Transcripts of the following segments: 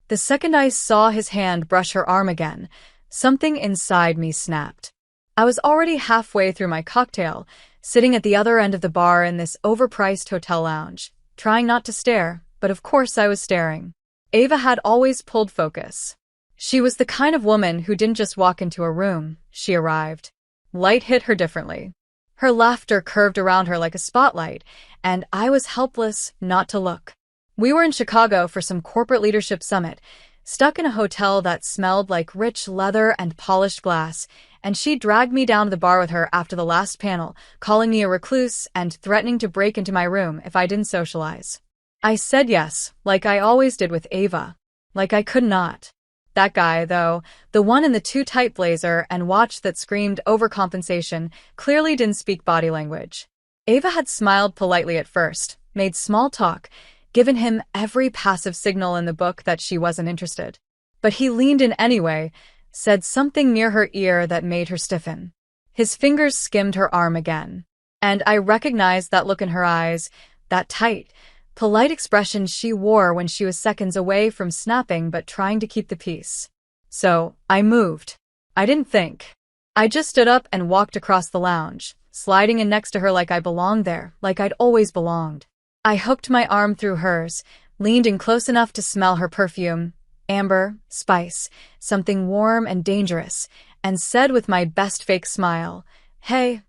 The second I saw his hand brush her arm again, something inside me snapped. I was already halfway through my cocktail, sitting at the other end of the bar in this overpriced hotel lounge, trying not to stare, but of course I was staring. Ava had always pulled focus. She was the kind of woman who didn't just walk into a room, she arrived. Light hit her differently. Her laughter curved around her like a spotlight, and I was helpless not to look. We were in Chicago for some corporate leadership summit, stuck in a hotel that smelled like rich leather and polished glass, and she dragged me down to the bar with her after the last panel, calling me a recluse and threatening to break into my room if I didn't socialize. I said yes, like I always did with Ava. Like I could not. That guy, though, the one in the too-tight blazer and watch that screamed overcompensation, clearly didn't speak body language. Ava had smiled politely at first, made small talk, given him every passive signal in the book that she wasn't interested. But he leaned in anyway, said something near her ear that made her stiffen. His fingers skimmed her arm again. And I recognized that look in her eyes, that tight, polite expression she wore when she was seconds away from snapping but trying to keep the peace. So, I moved. I didn't think. I just stood up and walked across the lounge, sliding in next to her like I belonged there, like I'd always belonged. I hooked my arm through hers, leaned in close enough to smell her perfume, amber, spice, something warm and dangerous, and said with my best fake smile, "Hey,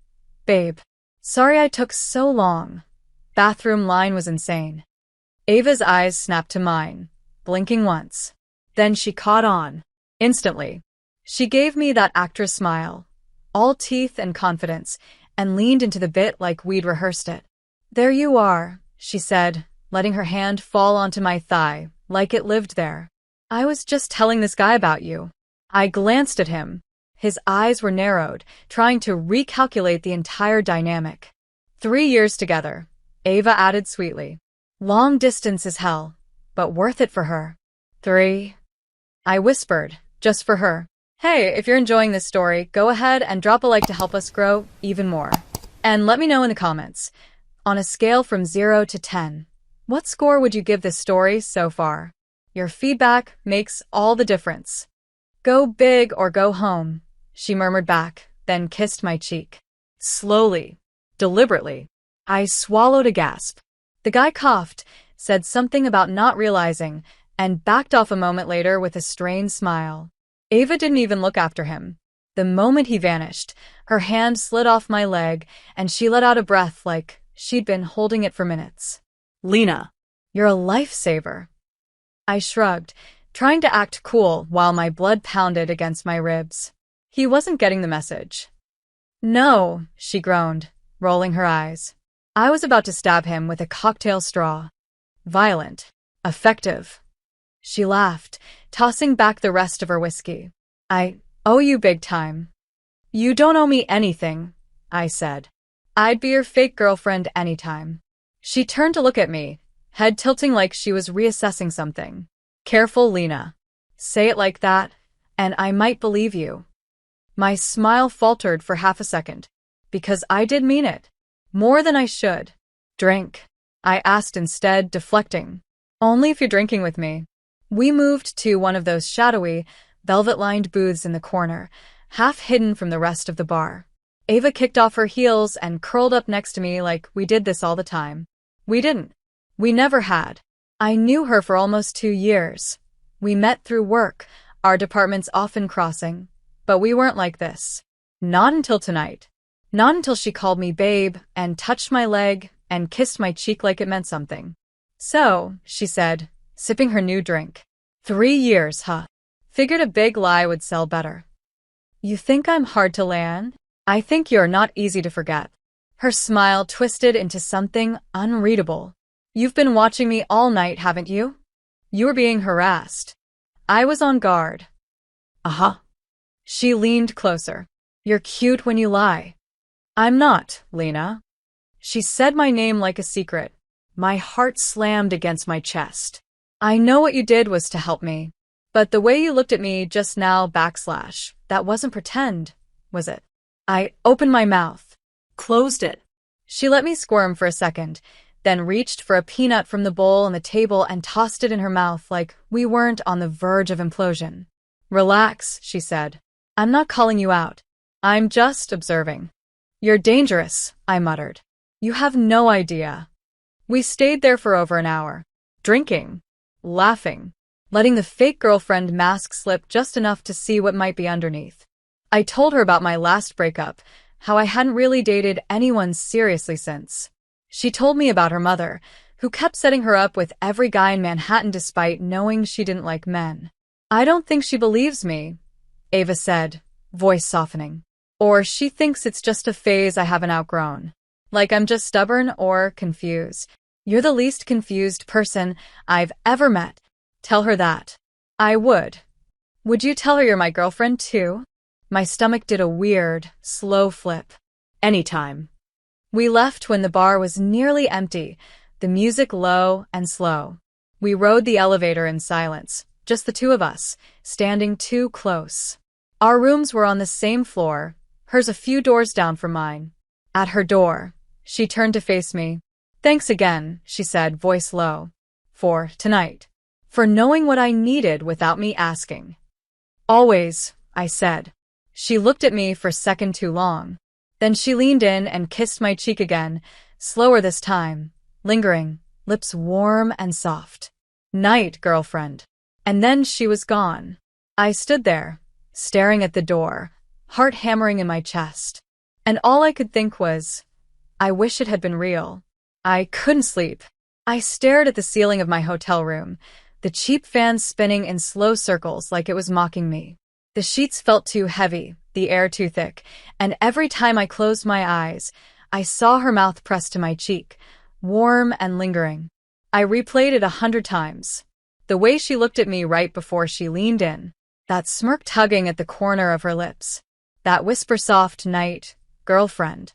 babe. Sorry I took so long. Bathroom line was insane." Ava's eyes snapped to mine, blinking once. Then she caught on. Instantly. She gave me that actress smile, all teeth and confidence, and leaned into the bit like we'd rehearsed it. "There you are," she said, letting her hand fall onto my thigh, like it lived there. "I was just telling this guy about you." I glanced at him. His eyes were narrowed, trying to recalculate the entire dynamic. 3 years together, Ava added sweetly. Long distance is hell, but worth it for her. 3. I whispered, just for her. Hey, if you're enjoying this story, go ahead and drop a like to help us grow even more. And let me know in the comments, on a scale from 0 to 10, what score would you give this story so far? Your feedback makes all the difference. "Go big or go home," she murmured back, then kissed my cheek. Slowly, deliberately. I swallowed a gasp. The guy coughed, said something about not realizing, and backed off a moment later with a strained smile. Ava didn't even look after him. The moment he vanished, her hand slid off my leg, and she let out a breath like she'd been holding it for minutes. "Lena, you're a lifesaver." I shrugged, trying to act cool while my blood pounded against my ribs. He wasn't getting the message. "No," she groaned, rolling her eyes. I was about to stab him with a cocktail straw. Violent. Effective. She laughed, tossing back the rest of her whiskey. "I owe you big time." "You don't owe me anything," I said. "I'd be your fake girlfriend anytime." She turned to look at me, head tilting like she was reassessing something. "Careful, Lena. Say it like that, and I might believe you." My smile faltered for half a second, because I did mean it. More than I should. "Drink?" I asked instead, deflecting. "Only if you're drinking with me." We moved to one of those shadowy, velvet-lined booths in the corner, half hidden from the rest of the bar. Ava kicked off her heels and curled up next to me like we did this all the time. We didn't. We never had. I knew her for almost 2 years. We met through work, our departments often crossing. But we weren't like this. Not until tonight. Not until she called me babe and touched my leg and kissed my cheek like it meant something. "So," she said, sipping her new drink. 3 years, huh? Figured a big lie would sell better. "You think I'm hard to land? I think you're not easy to forget." Her smile twisted into something unreadable. "You've been watching me all night, haven't you?" "You were being harassed." I was on guard. "Uh-huh." She leaned closer. "You're cute when you lie." "I'm not, Lena." She said my name like a secret. My heart slammed against my chest. "I know what you did was to help me. But the way you looked at me just now, that wasn't pretend, was it?" I opened my mouth. Closed it. She let me squirm for a second, then reached for a peanut from the bowl on the table and tossed it in her mouth like we weren't on the verge of implosion. "Relax," she said. "I'm not calling you out. I'm just observing." "You're dangerous," I muttered. "You have no idea." We stayed there for over an hour, drinking, laughing, letting the fake girlfriend mask slip just enough to see what might be underneath. I told her about my last breakup, how I hadn't really dated anyone seriously since. She told me about her mother, who kept setting her up with every guy in Manhattan despite knowing she didn't like men. "I don't think she believes me," Ava said, voice softening. "Or she thinks it's just a phase I haven't outgrown. Like I'm just stubborn or confused. You're the least confused person I've ever met. Tell her that." I would. "Would you tell her you're my girlfriend too?" My stomach did a weird, slow flip. "Anytime." We left when the bar was nearly empty, the music low and slow. We rode the elevator in silence, just the two of us, standing too close. Our rooms were on the same floor, hers a few doors down from mine. At her door, she turned to face me. "Thanks again," she said, voice low. "For tonight. For knowing what I needed without me asking." "Always," I said. She looked at me for a second too long. Then she leaned in and kissed my cheek again, slower this time, lingering, lips warm and soft. "Night, girlfriend." And then she was gone. I stood there, staring at the door, heart hammering in my chest. And all I could think was, I wish it had been real. I couldn't sleep. I stared at the ceiling of my hotel room, the cheap fan spinning in slow circles like it was mocking me. The sheets felt too heavy, the air too thick, and every time I closed my eyes, I saw her mouth pressed to my cheek, warm and lingering. I replayed it 100 times. The way she looked at me right before she leaned in, that smirk tugging at the corner of her lips, that whisper-soft night, girlfriend.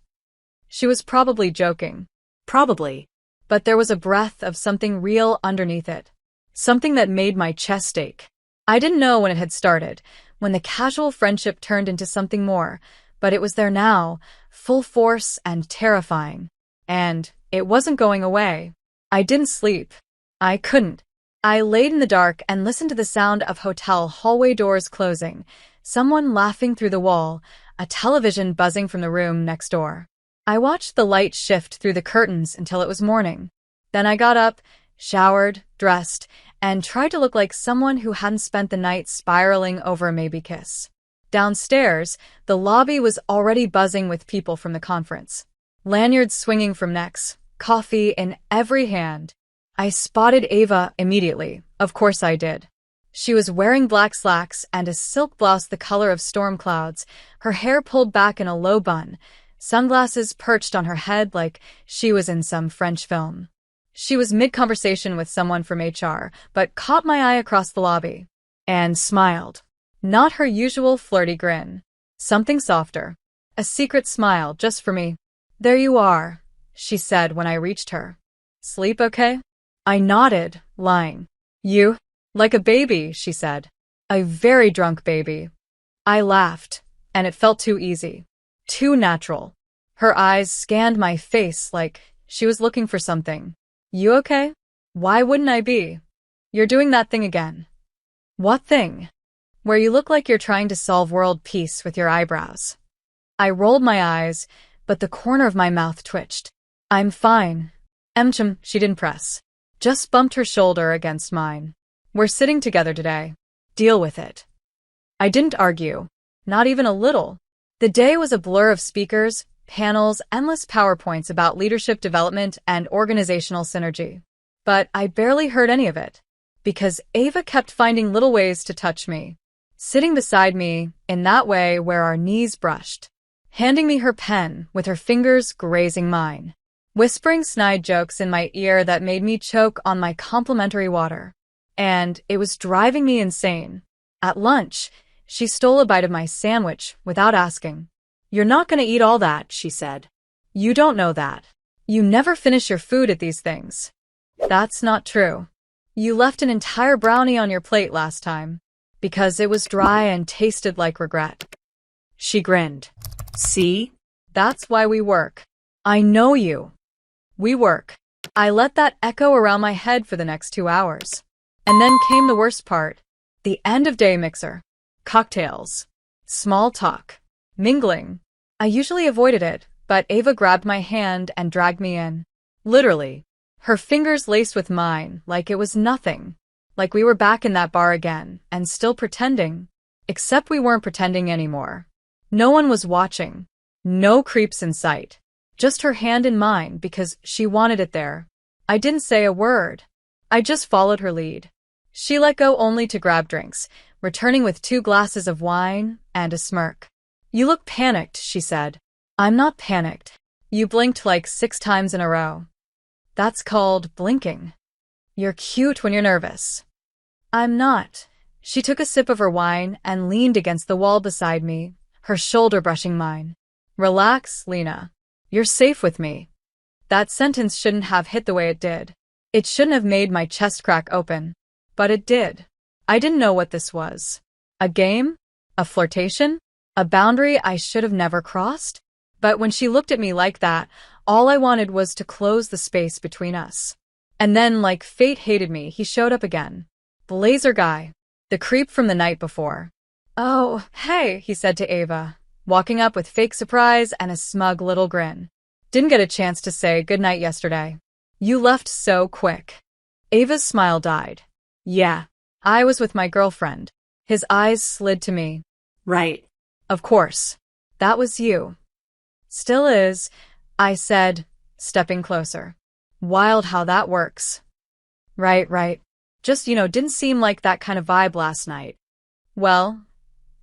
She was probably joking. Probably. But there was a breath of something real underneath it. Something that made my chest ache. I didn't know when it had started, when the casual friendship turned into something more, but it was there now, full force and terrifying. And it wasn't going away. I didn't sleep. I couldn't. I laid in the dark and listened to the sound of hotel hallway doors closing, someone laughing through the wall, a television buzzing from the room next door. I watched the light shift through the curtains until it was morning. Then I got up, showered, dressed, and tried to look like someone who hadn't spent the night spiraling over a maybe kiss. Downstairs, the lobby was already buzzing with people from the conference. Lanyards swinging from necks, coffee in every hand. I spotted Ava immediately. Of course I did. She was wearing black slacks and a silk blouse the color of storm clouds, her hair pulled back in a low bun, sunglasses perched on her head like she was in some French film. She was mid-conversation with someone from HR, but caught my eye across the lobby. And smiled. Not her usual flirty grin. Something softer. A secret smile just for me. "There you are," she said when I reached her. "Sleep okay?" I nodded, lying. "You? Like a baby," she said. "A very drunk baby." I laughed, and it felt too easy. Too natural. Her eyes scanned my face like she was looking for something. "You okay?" "Why wouldn't I be?" "You're doing that thing again." "What thing?" "Where you look like you're trying to solve world peace with your eyebrows." I rolled my eyes, but the corner of my mouth twitched. "I'm fine." She didn't press. Just bumped her shoulder against mine. "We're sitting together today. Deal with it." I didn't argue. Not even a little. The day was a blur of speakers, panels, endless PowerPoints about leadership development and organizational synergy. But I barely heard any of it, because Ava kept finding little ways to touch me, sitting beside me in that way where our knees brushed, handing me her pen with her fingers grazing mine, whispering snide jokes in my ear that made me choke on my complimentary water. And it was driving me insane. At lunch, she stole a bite of my sandwich without asking. "You're not going to eat all that," she said. "You don't know that. You never finish your food at these things." "That's not true. You left an entire brownie on your plate last time, because it was dry and tasted like regret." She grinned. "See? That's why we work. I know you. We work. I let that echo around my head for the next 2 hours. And then came the worst part. The end of day mixer. Cocktails. Small talk. Mingling. I usually avoided it, but Ava grabbed my hand and dragged me in. Literally. Her fingers laced with mine, like it was nothing. Like we were back in that bar again, and still pretending. Except we weren't pretending anymore. No one was watching. No creeps in sight. Just her hand in mine because she wanted it there. I didn't say a word. I just followed her lead. She let go only to grab drinks, returning with 2 glasses of wine and a smirk. You look panicked, she said. I'm not panicked. You blinked like 6 times in a row. That's called blinking. You're cute when you're nervous. I'm not. She took a sip of her wine and leaned against the wall beside me, her shoulder brushing mine. Relax, Lena. You're safe with me. That sentence shouldn't have hit the way it did. It shouldn't have made my chest crack open. But it did. I didn't know what this was. A game? A flirtation? A boundary I should have never crossed? But when she looked at me like that, all I wanted was to close the space between us. And then, like fate hated me, he showed up again. Blazer guy. The creep from the night before. Oh, hey, he said to Ava, walking up with fake surprise and a smug little grin. Didn't get a chance to say goodnight yesterday. You left so quick. Ava's smile died. Yeah, I was with my girlfriend. His eyes slid to me. Right. Of course. That was you. Still is, I said, stepping closer. Wild how that works. Right. Just, didn't seem like that kind of vibe last night. Well,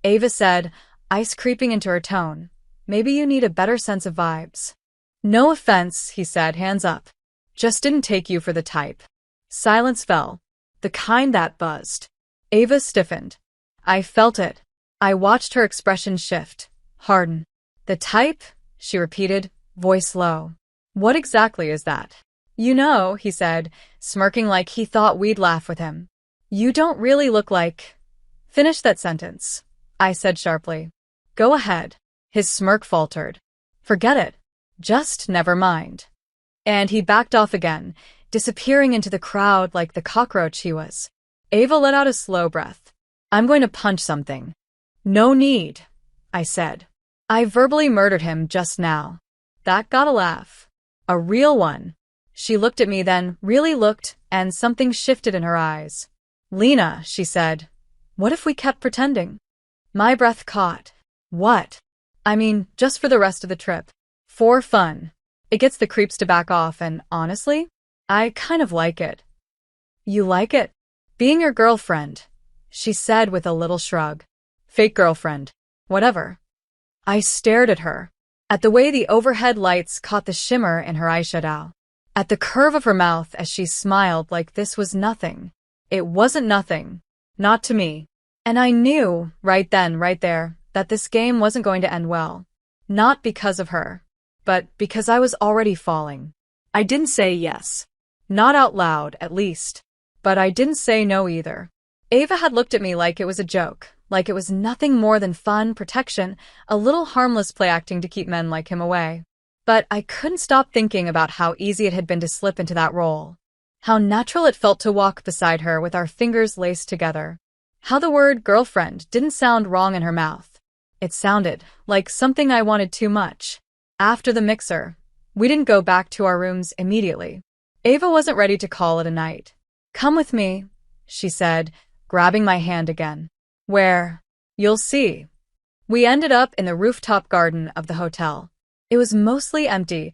Ava said, ice creeping into her tone. Maybe you need a better sense of vibes. No offense, he said, hands up. Just didn't take you for the type. Silence fell. The kind that buzzed. Ava stiffened. I felt it. I watched her expression shift, harden. The type? She repeated, voice low. What exactly is that? He said, smirking like he thought we'd laugh with him. You don't really look like... Finish that sentence, I said sharply. Go ahead. His smirk faltered. Forget it. Just never mind. And he backed off again, disappearing into the crowd like the cockroach he was. Ava let out a slow breath. I'm going to punch something. No need, I said. I verbally murdered him just now. That got a laugh. A real one. She looked at me then, really looked, and something shifted in her eyes. Lena, she said, what if we kept pretending? My breath caught. What? I mean, just for the rest of the trip. For fun. It gets the creeps to back off and, honestly, I kind of like it. You like it? Being your girlfriend, she said with a little shrug. Fake girlfriend. Whatever. I stared at her. At the way the overhead lights caught the shimmer in her eyeshadow. At the curve of her mouth as she smiled like this was nothing. It wasn't nothing. Not to me. And I knew, right then, right there, that this game wasn't going to end well. Not because of her, but because I was already falling. I didn't say yes. Not out loud, at least. But I didn't say no either. Ava had looked at me like it was a joke, like it was nothing more than fun, protection, a little harmless play acting to keep men like him away. But I couldn't stop thinking about how easy it had been to slip into that role. How natural it felt to walk beside her with our fingers laced together. How the word girlfriend didn't sound wrong in her mouth. It sounded like something I wanted too much. After the mixer, we didn't go back to our rooms immediately. Ava wasn't ready to call it a night. Come with me, she said, grabbing my hand again. Where? You'll see. We ended up in the rooftop garden of the hotel. It was mostly empty,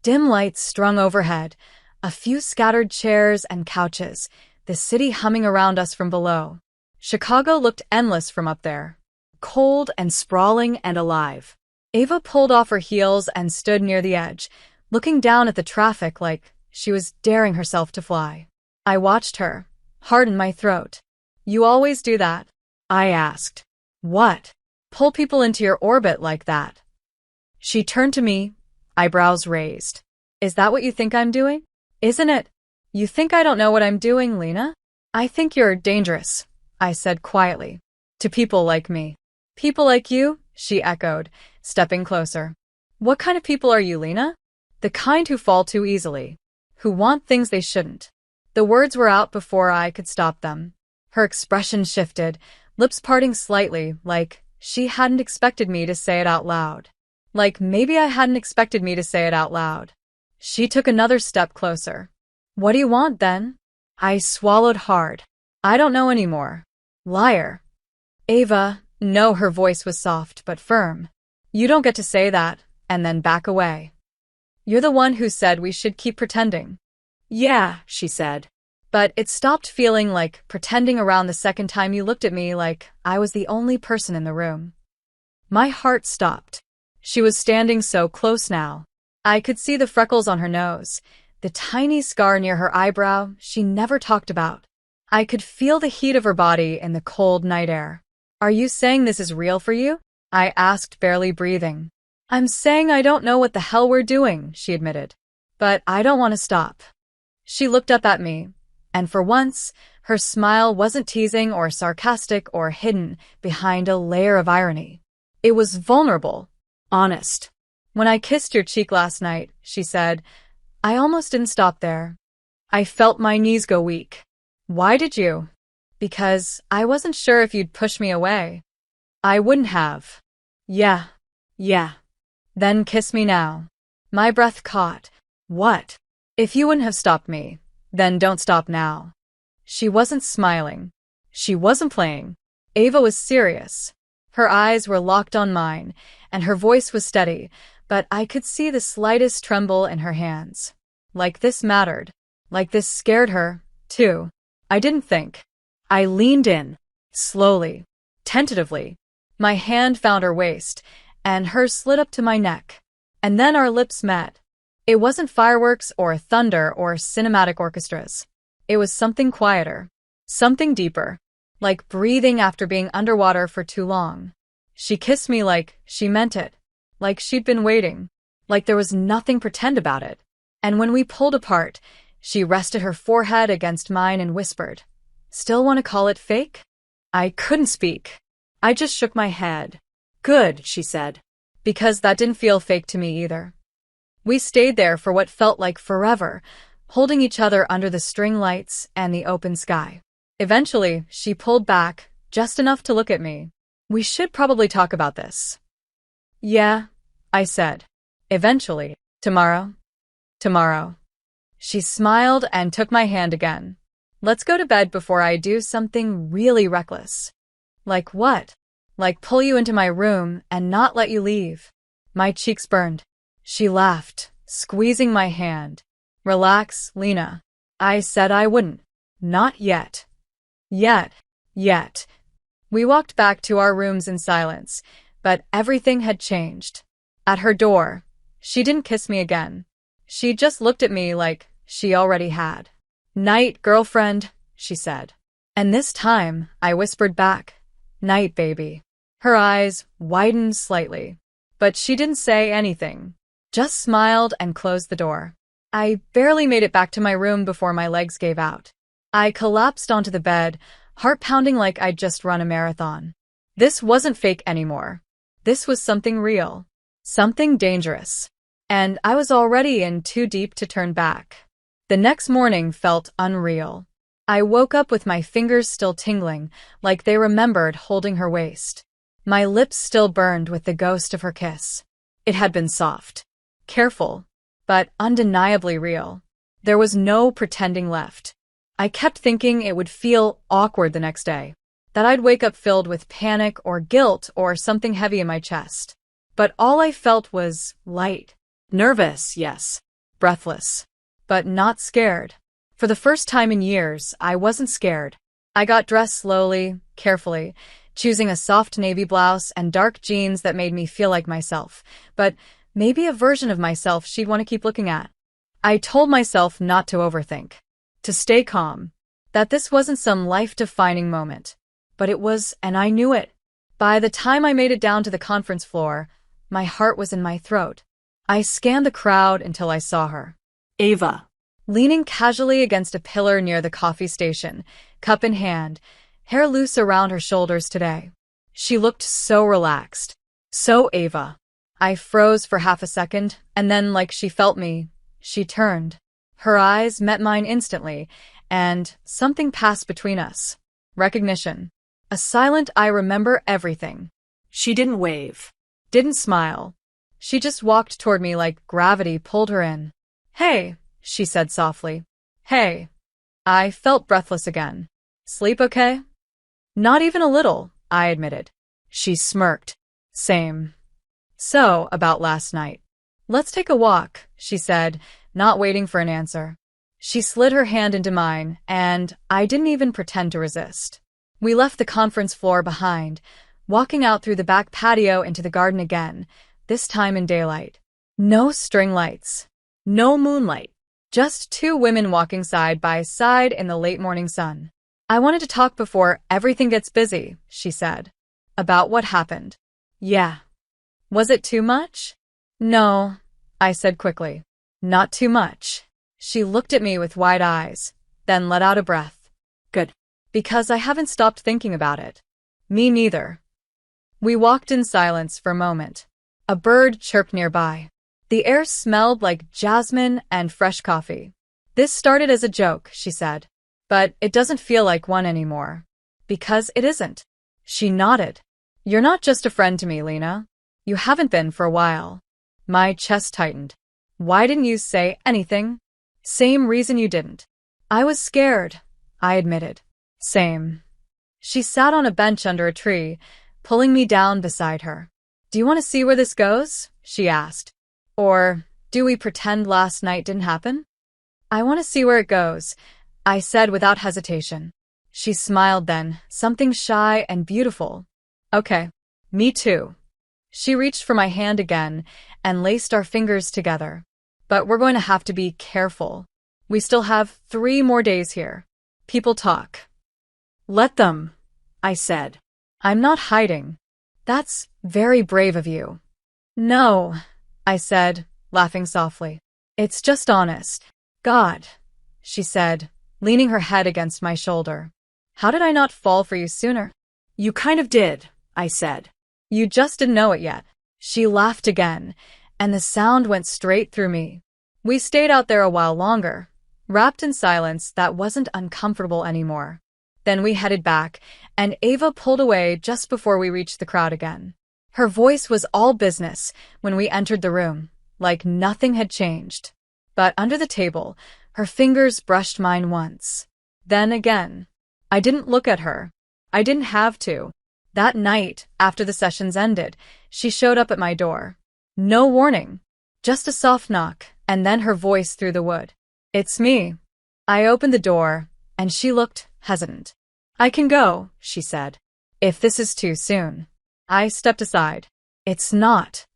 dim lights strung overhead, a few scattered chairs and couches, the city humming around us from below. Chicago looked endless from up there, cold and sprawling and alive. Ava pulled off her heels and stood near the edge, looking down at the traffic like she was daring herself to fly. I watched her, heart in my throat. You always do that? I asked. What? Pull people into your orbit like that? She turned to me, eyebrows raised. Is that what you think I'm doing? Isn't it? You think I don't know what I'm doing, Lena? I think you're dangerous, I said quietly. To people like me. People like you? She echoed, stepping closer. What kind of people are you, Lena? The kind who fall too easily. who want things they shouldn't. The words were out before I could stop them. Her expression shifted, lips parting slightly, like she hadn't expected me to say it out loud. Like maybe I hadn't expected me to say it out loud. She took another step closer. What do you want, then? I swallowed hard. I don't know anymore. Liar. Ava, no, her voice was soft but firm. You don't get to say that, and then back away. You're the one who said we should keep pretending. Yeah, she said. But it stopped feeling like pretending around the second time you looked at me like I was the only person in the room. My heart stopped. She was standing so close now. I could see the freckles on her nose, the tiny scar near her eyebrow she never talked about. I could feel the heat of her body in the cold night air. Are you saying this is real for you? I asked, barely breathing. I'm saying I don't know what the hell we're doing, she admitted. But I don't want to stop. She looked up at me, and for once, her smile wasn't teasing or sarcastic or hidden behind a layer of irony. It was vulnerable, honest. When I kissed your cheek last night, she said, I almost didn't stop there. I felt my knees go weak. Why did you? Because I wasn't sure if you'd push me away. I wouldn't have. Yeah. Then kiss me now. My breath caught. What? If you wouldn't have stopped me, then don't stop now. She wasn't smiling. She wasn't playing. Ava was serious. Her eyes were locked on mine, and her voice was steady, but I could see the slightest tremble in her hands. Like this mattered. Like this scared her, too. I didn't think. I leaned in, slowly, tentatively. My hand found her waist, and hers slid up to my neck. And then our lips met. It wasn't fireworks or thunder or cinematic orchestras. It was something quieter, something deeper, like breathing after being underwater for too long. She kissed me like she meant it, like she'd been waiting, like there was nothing pretend about it. And when we pulled apart, she rested her forehead against mine and whispered, Still want to call it fake? I couldn't speak. I just shook my head. Good, she said. Because that didn't feel fake to me either. We stayed there for what felt like forever, holding each other under the string lights and the open sky. Eventually, she pulled back, just enough to look at me. We should probably talk about this. Yeah, I said. Eventually. Tomorrow? Tomorrow. She smiled and took my hand again. Let's go to bed before I do something really reckless. Like what? Like pull you into my room and not let you leave. My cheeks burned. She laughed, squeezing my hand. Relax, Lena. I said I wouldn't. Not yet. Yet. We walked back to our rooms in silence, but everything had changed. At her door, she didn't kiss me again. She just looked at me like she already had. Night, girlfriend, she said. And this time, I whispered back, Night, baby. Her eyes widened slightly, but she didn't say anything, just smiled and closed the door. I barely made it back to my room before my legs gave out. I collapsed onto the bed, heart pounding like I'd just run a marathon. This wasn't fake anymore. This was something real, something dangerous. And I was already in too deep to turn back. The next morning felt unreal. I woke up with my fingers still tingling, like they remembered holding her waist. My lips still burned with the ghost of her kiss. It had been soft, careful, but undeniably real. There was no pretending left. I kept thinking it would feel awkward the next day, that I'd wake up filled with panic or guilt or something heavy in my chest. But all I felt was light. Nervous, yes. Breathless. But not scared. For the first time in years, I wasn't scared. I got dressed slowly, carefully, choosing a soft navy blouse and dark jeans that made me feel like myself, but maybe a version of myself she'd want to keep looking at. I told myself not to overthink, to stay calm, that this wasn't some life-defining moment. But it was, and I knew it. By the time I made it down to the conference floor, my heart was in my throat. I scanned the crowd until I saw her. Ava. Leaning casually against a pillar near the coffee station, cup in hand, hair loose around her shoulders today. She looked so relaxed. So Ava. I froze for half a second, and then, like she felt me, she turned. Her eyes met mine instantly, and something passed between us. Recognition. A silent "I remember everything." She didn't wave. Didn't smile. She just walked toward me like gravity pulled her in. "Hey," she said softly. "Hey." I felt breathless again. "Sleep okay?" "Not even a little," I admitted. She smirked. "Same." "So, about last night." "Let's take a walk," she said, not waiting for an answer. She slid her hand into mine, and I didn't even pretend to resist. We left the conference floor behind, walking out through the back patio into the garden again, this time in daylight. No string lights. No moonlight. Just two women walking side by side in the late morning sun. "I wanted to talk before everything gets busy," she said. "About what happened." "Yeah." "Was it too much?" "No," I said quickly. "Not too much." She looked at me with wide eyes, then let out a breath. "Good." "Because I haven't stopped thinking about it." "Me neither." We walked in silence for a moment. A bird chirped nearby. The air smelled like jasmine and fresh coffee. "This started as a joke," she said. "But it doesn't feel like one anymore." "Because it isn't." She nodded. "You're not just a friend to me, Lena. You haven't been for a while." My chest tightened. "Why didn't you say anything?" "Same reason you didn't." "I was scared," I admitted. "Same." She sat on a bench under a tree, pulling me down beside her. "Do you want to see where this goes?" she asked. "Or do we pretend last night didn't happen?" "I want to see where it goes," I said without hesitation. She smiled then, something shy and beautiful. "Okay, me too." She reached for my hand again and laced our fingers together. "But we're going to have to be careful. We still have 3 more days here. People talk." "Let them," I said. "I'm not hiding." "That's very brave of you." "No," I said, laughing softly. "It's just honest." "God," she said, leaning her head against my shoulder. "How did I not fall for you sooner?" "You kind of did," I said. "You just didn't know it yet." She laughed again, and the sound went straight through me. We stayed out there a while longer, wrapped in silence that wasn't uncomfortable anymore. Then we headed back, and Ava pulled away just before we reached the crowd again. Her voice was all business when we entered the room, like nothing had changed. But under the table, her fingers brushed mine once. Then again. I didn't look at her. I didn't have to. That night, after the sessions ended, she showed up at my door. No warning. Just a soft knock, and then her voice through the wood. "It's me." I opened the door, and she looked hesitant. "I can go," she said. "If this is too soon." I stepped aside. "It's not."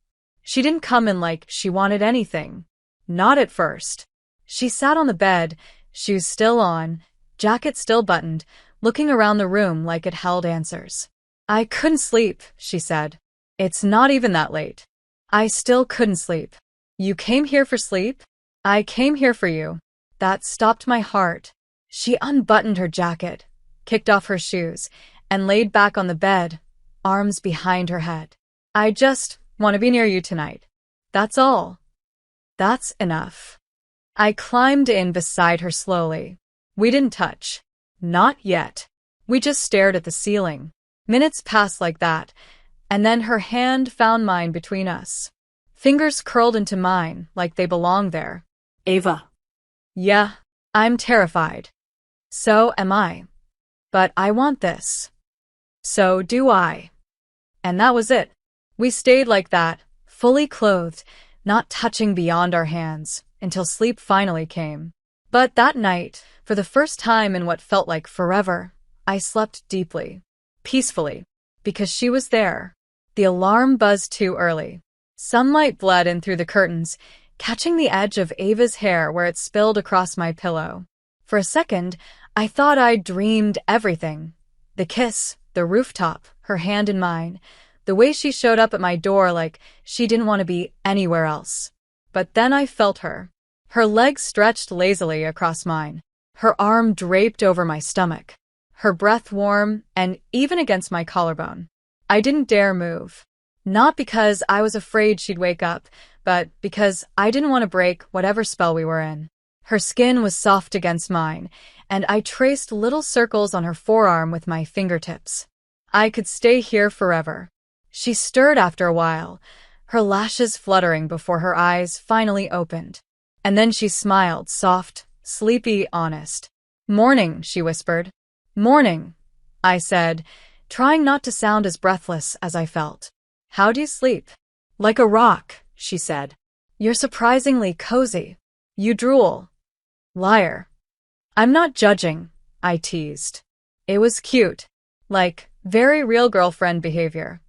She didn't come in like she wanted anything. Not at first. She sat on the bed, shoes still on, jacket still buttoned, looking around the room like it held answers. "I couldn't sleep," she said. "It's not even that late." I still couldn't sleep. "You came here for sleep?" "I came here for you." That stopped my heart. She unbuttoned her jacket, kicked off her shoes, and laid back on the bed, arms behind her head. "I just want to be near you tonight. That's all." "That's enough." I climbed in beside her slowly. We didn't touch. Not yet. We just stared at the ceiling. Minutes passed like that, and then her hand found mine between us. Fingers curled into mine like they belonged there. "Ava." "Yeah, I'm terrified." "So am I. But I want this." "So do I." And that was it. We stayed like that, fully clothed, not touching beyond our hands, until sleep finally came. But that night, for the first time in what felt like forever, I slept deeply, peacefully, because she was there. The alarm buzzed too early. Sunlight bled in through the curtains, catching the edge of Ava's hair where it spilled across my pillow. For a second, I thought I'd dreamed everything. The kiss, the rooftop, her hand in mine, the way she showed up at my door like she didn't want to be anywhere else. But then I felt her. Her legs stretched lazily across mine, her arm draped over my stomach, her breath warm and even against my collarbone. I didn't dare move. Not because I was afraid she'd wake up, but because I didn't want to break whatever spell we were in. Her skin was soft against mine, and I traced little circles on her forearm with my fingertips. I could stay here forever. She stirred after a while, her lashes fluttering before her eyes finally opened. And then she smiled, soft, sleepy, honest. "Morning," she whispered. "Morning," I said, trying not to sound as breathless as I felt. "How do you sleep?" "Like a rock," she said. "You're surprisingly cozy. You drool." "Liar." "I'm not judging," I teased. It was cute. Like, very real girlfriend behavior.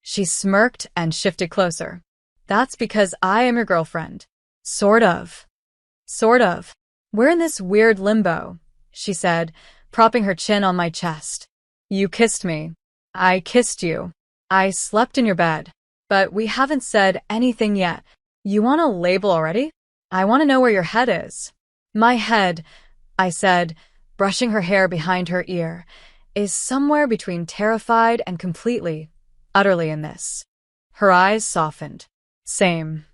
She smirked and shifted closer. "That's because I am your girlfriend." "Sort of." "Sort of. We're in this weird limbo," she said, propping her chin on my chest. "You kissed me. I kissed you. I slept in your bed. But we haven't said anything yet. You want a label already? I want to know where your head is." "My head," I said, brushing her hair behind her ear, "is somewhere between terrified and completely, utterly in this." Her eyes softened. "Same."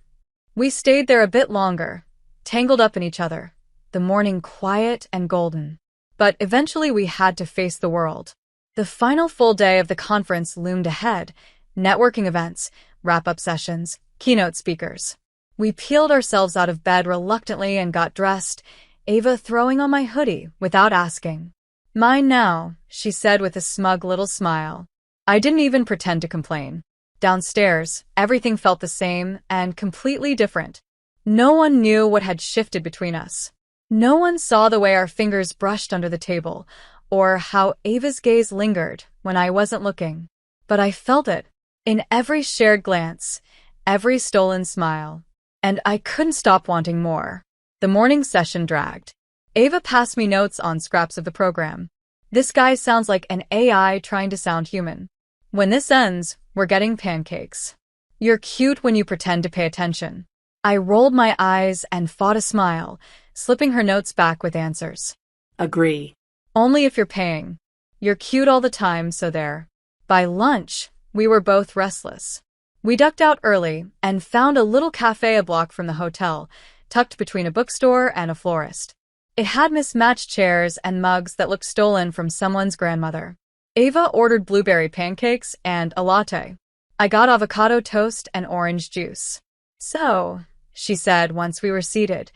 We stayed there a bit longer, tangled up in each other, the morning quiet and golden. But eventually we had to face the world. The final full day of the conference loomed ahead: networking events, wrap-up sessions, keynote speakers. We peeled ourselves out of bed reluctantly and got dressed, Ava throwing on my hoodie without asking. "Mine now," she said with a smug little smile. I didn't even pretend to complain. Downstairs, everything felt the same and completely different. No one knew what had shifted between us. No one saw the way our fingers brushed under the table, or how Ava's gaze lingered when I wasn't looking. But I felt it, in every shared glance, every stolen smile. And I couldn't stop wanting more. The morning session dragged. Ava passed me notes on scraps of the program. "This guy sounds like an AI trying to sound human. When this ends, we're getting pancakes. You're cute when you pretend to pay attention." I rolled my eyes and fought a smile, slipping her notes back with answers. Agree. "Only if you're paying. You're cute all the time, so there." By lunch, we were both restless. We ducked out early and found a little cafe a block from the hotel, tucked between a bookstore and a florist. It had mismatched chairs and mugs that looked stolen from someone's grandmother. Ava ordered blueberry pancakes and a latte. I got avocado toast and orange juice. "So," she said once we were seated,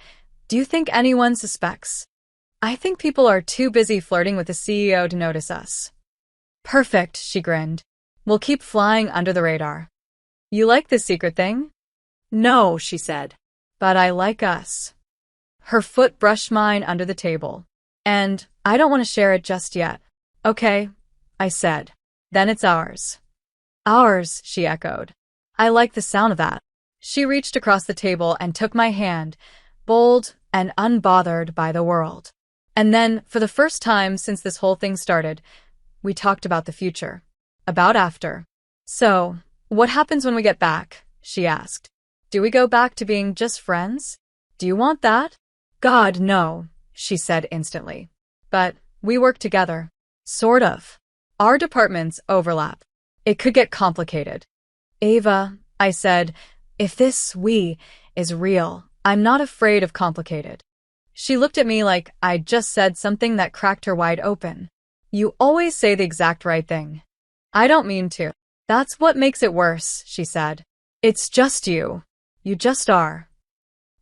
"do you think anyone suspects?" "I think people are too busy flirting with the CEO to notice us." "Perfect," she grinned. "We'll keep flying under the radar." "You like this secret thing?" "No," she said. "But I like us." Her foot brushed mine under the table. "And I don't want to share it just yet." "Okay," I said. "Then it's ours." "Ours," she echoed. I liked the sound of that. She reached across the table and took my hand, bold and unbothered by the world. And then, for the first time since this whole thing started, we talked about the future. About after. "So, what happens when we get back?" she asked. "Do we go back to being just friends? Do you want that?" "God, no," she said instantly. "But we work together." "Sort of. Our departments overlap. It could get complicated." "Ava," I said, "if this we is real, I'm not afraid of complicated." She looked at me like I'd just said something that cracked her wide open. "You always say the exact right thing." "I don't mean to." "That's what makes it worse," she said. "It's just you. You just are."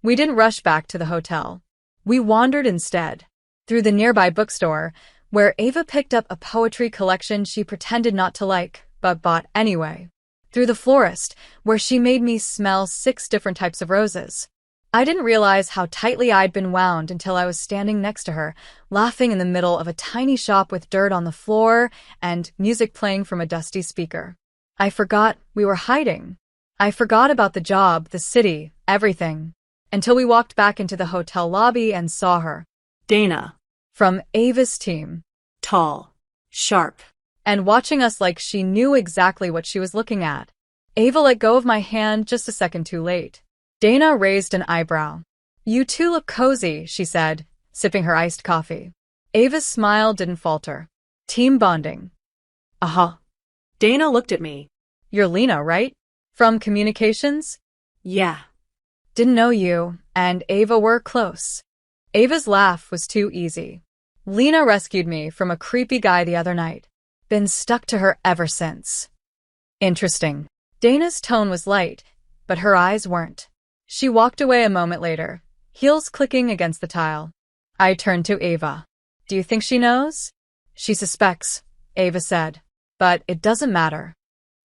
We didn't rush back to the hotel. We wandered instead, through the nearby bookstore, where Ava picked up a poetry collection she pretended not to like, but bought anyway. Through the florist, where she made me smell 6 different types of roses. I didn't realize how tightly I'd been wound until I was standing next to her, laughing in the middle of a tiny shop with dirt on the floor and music playing from a dusty speaker. I forgot we were hiding. I forgot about the job, the city, everything. Until we walked back into the hotel lobby and saw her. Dana. From Ava's team. Tall. Sharp. And watching us like she knew exactly what she was looking at. Ava let go of my hand just a second too late. Dana raised an eyebrow. "You two look cozy," she said, sipping her iced coffee. Ava's smile didn't falter. "Team bonding." "Uh-huh." Dana looked at me. "You're Lena, right? From communications?" "Yeah." "Didn't know you and Ava were close." Ava's laugh was too easy. Lena rescued me from a creepy guy the other night. Been stuck to her ever since. Interesting. Dana's tone was light, but her eyes weren't. She walked away a moment later, heels clicking against the tile. I turned to Ava. Do you think she knows? She suspects, Ava said. But it doesn't matter.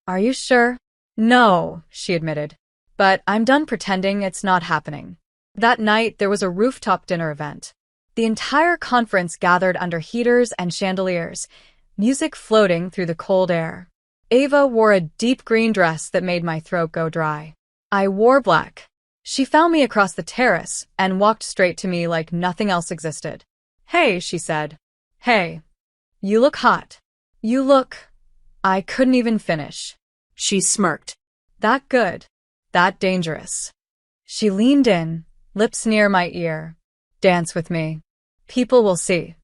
Are you sure? No, she admitted. But I'm done pretending it's not happening. That night, there was a rooftop dinner event. The entire conference gathered under heaters and chandeliers, music floating through the cold air. Ava wore a deep green dress that made my throat go dry. I wore black. She found me across the terrace and walked straight to me like nothing else existed. Hey, she said. Hey. You look hot. You look… I couldn't even finish. She smirked. That good. That dangerous. She leaned in, lips near my ear. Dance with me. People will see.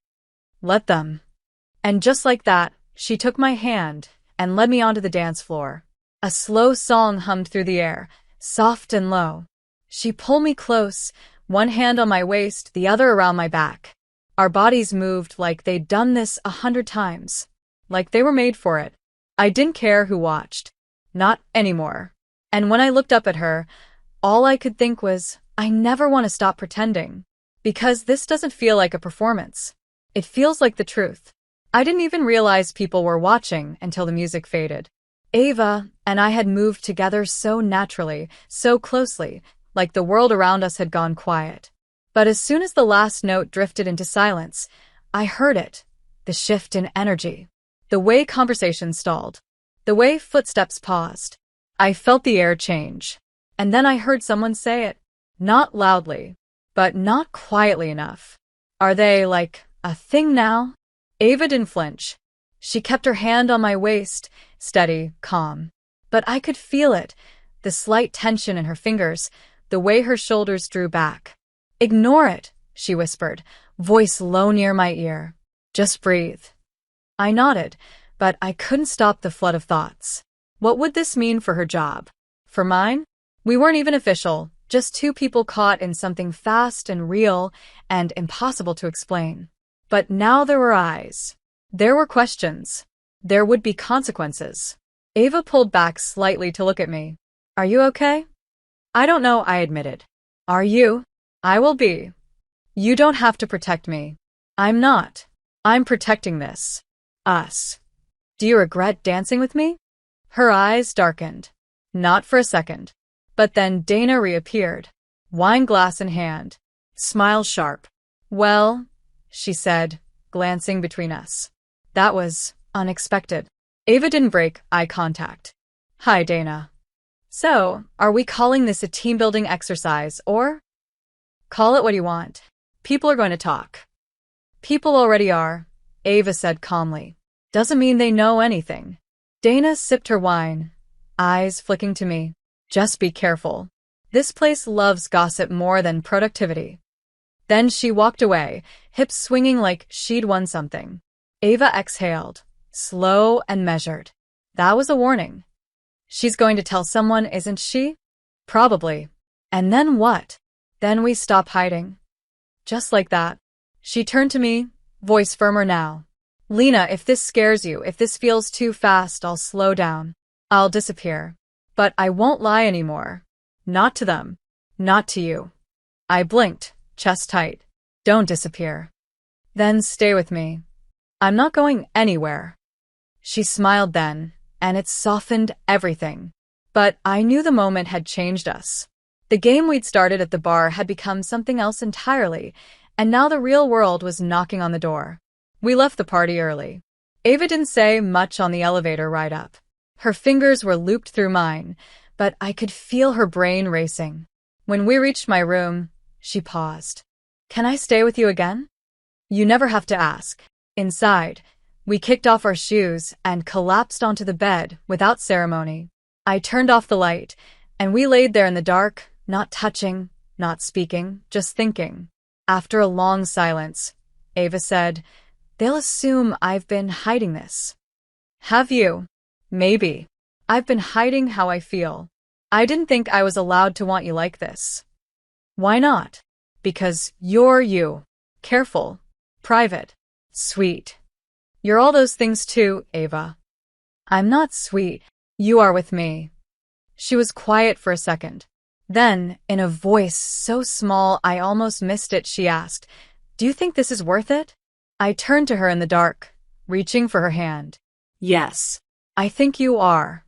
Let them. And just like that, she took my hand and led me onto the dance floor. A slow song hummed through the air, soft and low. She pulled me close, one hand on my waist, the other around my back. Our bodies moved like they'd done this 100 times. Like they were made for it. I didn't care who watched. Not anymore. And when I looked up at her, all I could think was, I never want to stop pretending. Because this doesn't feel like a performance. It feels like the truth. I didn't even realize people were watching until the music faded. Ava and I had moved together so naturally, so closely, like the world around us had gone quiet. But as soon as the last note drifted into silence, I heard it, the shift in energy. The way conversation stalled. The way footsteps paused. I felt the air change. And then I heard someone say it. Not loudly, but not quietly enough. Are they, like, a thing now? Ava didn't flinch. She kept her hand on my waist, steady, calm. But I could feel it, the slight tension in her fingers, the way her shoulders drew back. Ignore it, she whispered, voice low near my ear. Just breathe. I nodded, but I couldn't stop the flood of thoughts. What would this mean for her job? For mine? We weren't even official, just two people caught in something fast and real and impossible to explain. But now there were eyes. There were questions. There would be consequences. Ava pulled back slightly to look at me. Are you okay? I don't know, I admitted. Are you? I will be. You don't have to protect me. I'm not. I'm protecting this. Us. Do you regret dancing with me? Her eyes darkened. Not for a second. But then Dana reappeared, wine glass in hand, smile sharp. Well, she said, glancing between us. That was unexpected. Ava didn't break eye contact. Hi, Dana. So, are we calling this a team-building exercise, or? Call it what you want. People are going to talk. People already are, Ava said calmly. Doesn't mean they know anything. Dana sipped her wine, eyes flicking to me. Just be careful. This place loves gossip more than productivity. Then she walked away, hips swinging like she'd won something. Ava exhaled, slow and measured. That was a warning. She's going to tell someone, isn't she? Probably. And then what? Then we stop hiding. Just like that. She turned to me, voice firmer now. Lena, if this scares you, if this feels too fast, I'll slow down. I'll disappear. But I won't lie anymore. Not to them. Not to you. I blinked, chest tight. Don't disappear. Then stay with me. I'm not going anywhere. She smiled then, and it softened everything. But I knew the moment had changed us. The game we'd started at the bar had become something else entirely, and now the real world was knocking on the door. We left the party early. Ava didn't say much on the elevator ride up. Her fingers were looped through mine, but I could feel her brain racing. When we reached my room, she paused. Can I stay with you again? You never have to ask. Inside, we kicked off our shoes and collapsed onto the bed without ceremony. I turned off the light, and we laid there in the dark, not touching, not speaking, just thinking. After a long silence, Ava said, They'll assume I've been hiding this. Have you? Maybe. I've been hiding how I feel. I didn't think I was allowed to want you like this. Why not? Because you're you. Careful. Private. Sweet. You're all those things too, Ava. I'm not sweet. You are with me. She was quiet for a second. Then, in a voice so small I almost missed it, she asked, "Do you think this is worth it?" I turned to her in the dark, reaching for her hand. Yes. I think you are.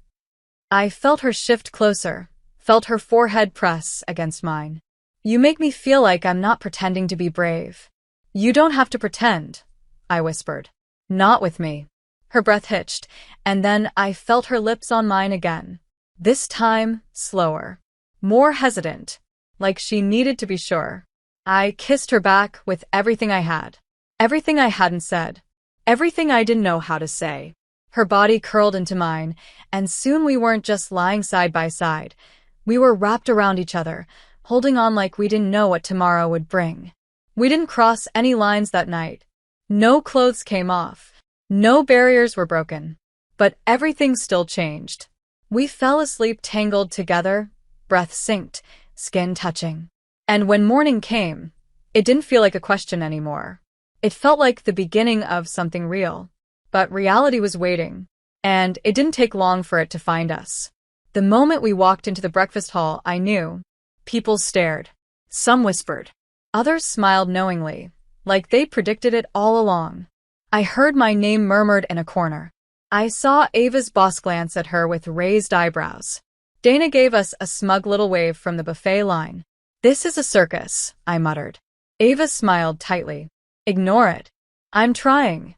I felt her shift closer, felt her forehead press against mine. You make me feel like I'm not pretending to be brave. You don't have to pretend, I whispered. Not with me. Her breath hitched, and then I felt her lips on mine again. This time, slower. More hesitant, like she needed to be sure. I kissed her back with everything I had. Everything I hadn't said. Everything I didn't know how to say. Her body curled into mine, and soon we weren't just lying side by side. We were wrapped around each other, holding on like we didn't know what tomorrow would bring. We didn't cross any lines that night. No clothes came off. No barriers were broken. But everything still changed. We fell asleep tangled together, breath synced, skin touching. And when morning came, it didn't feel like a question anymore. It felt like the beginning of something real. But reality was waiting, and it didn't take long for it to find us. The moment we walked into the breakfast hall, I knew. People stared. Some whispered. Others smiled knowingly, like they predicted it all along. I heard my name murmured in a corner. I saw Ava's boss glance at her with raised eyebrows. Dana gave us a smug little wave from the buffet line. "This is a circus," I muttered. Ava smiled tightly. "Ignore it. I'm trying."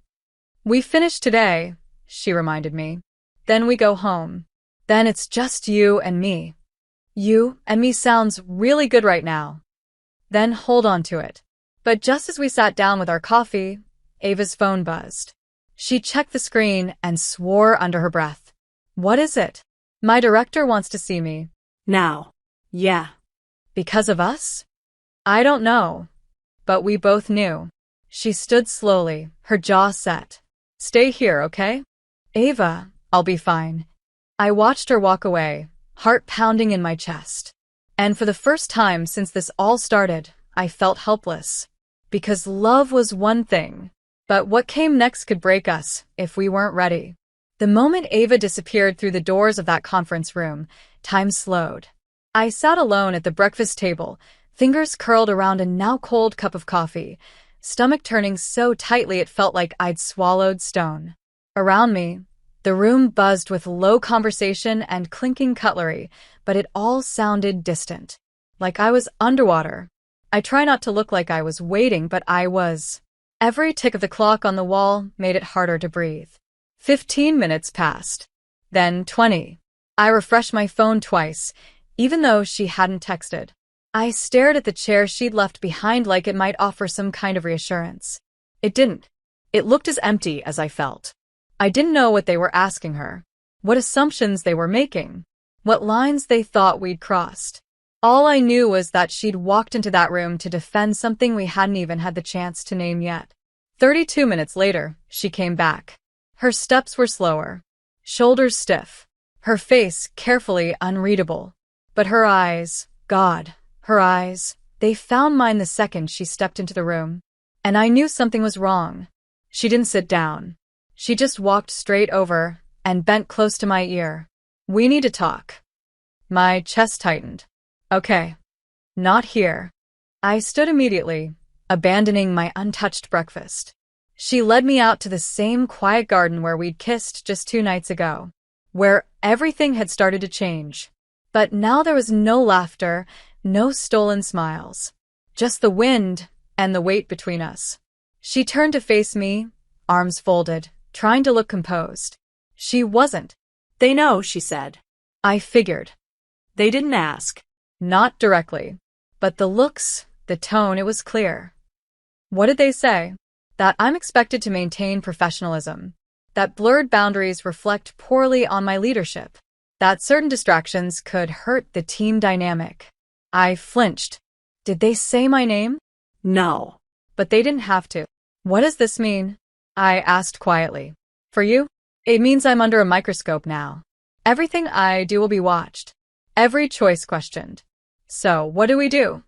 "We finish today," she reminded me. "Then we go home. Then it's just you and me." You and me sounds really good right now. Then hold on to it. But just as we sat down with our coffee, Ava's phone buzzed. She checked the screen and swore under her breath. "What is it?" "My director wants to see me." Now. Yeah. "Because of us?" "I don't know." But we both knew. She stood slowly, her jaw set. "Stay here, okay?" "Ava, I'll be fine." I watched her walk away, heart pounding in my chest. And for the first time since this all started, I felt helpless. Because love was one thing, but what came next could break us if we weren't ready. The moment Ava disappeared through the doors of that conference room, time slowed. I sat alone at the breakfast table, fingers curled around a now cold cup of coffee, stomach turning so tightly it felt like I'd swallowed stone. Around me, the room buzzed with low conversation and clinking cutlery, but it all sounded distant. Like I was underwater. I try not to look like I was waiting, but I was. Every tick of the clock on the wall made it harder to breathe. 15 minutes passed. Then 20. I refreshed my phone twice, even though she hadn't texted. I stared at the chair she'd left behind like it might offer some kind of reassurance. It didn't. It looked as empty as I felt. I didn't know what they were asking her, what assumptions they were making, what lines they thought we'd crossed. All I knew was that she'd walked into that room to defend something we hadn't even had the chance to name yet. 32 minutes later, she came back. Her steps were slower, shoulders stiff, her face carefully unreadable. But her eyes, God, her eyes, they found mine the second she stepped into the room. And I knew something was wrong. She didn't sit down. She just walked straight over and bent close to my ear. "We need to talk." My chest tightened. "Okay. Not here." I stood immediately, abandoning my untouched breakfast. She led me out to the same quiet garden where we'd kissed just 2 nights ago, where everything had started to change. But now there was no laughter, no stolen smiles. Just the wind and the weight between us. She turned to face me, arms folded, trying to look composed. She wasn't. "They know," she said. I figured. "They didn't ask." Not directly. But the looks, the tone, it was clear. What did they say? That I'm expected to maintain professionalism. That blurred boundaries reflect poorly on my leadership. That certain distractions could hurt the team dynamic. I flinched. Did they say my name? No. But they didn't have to. "What does this mean?" I asked quietly. "For you? It means I'm under a microscope now. Everything I do will be watched. Every choice questioned. So, what do we do?"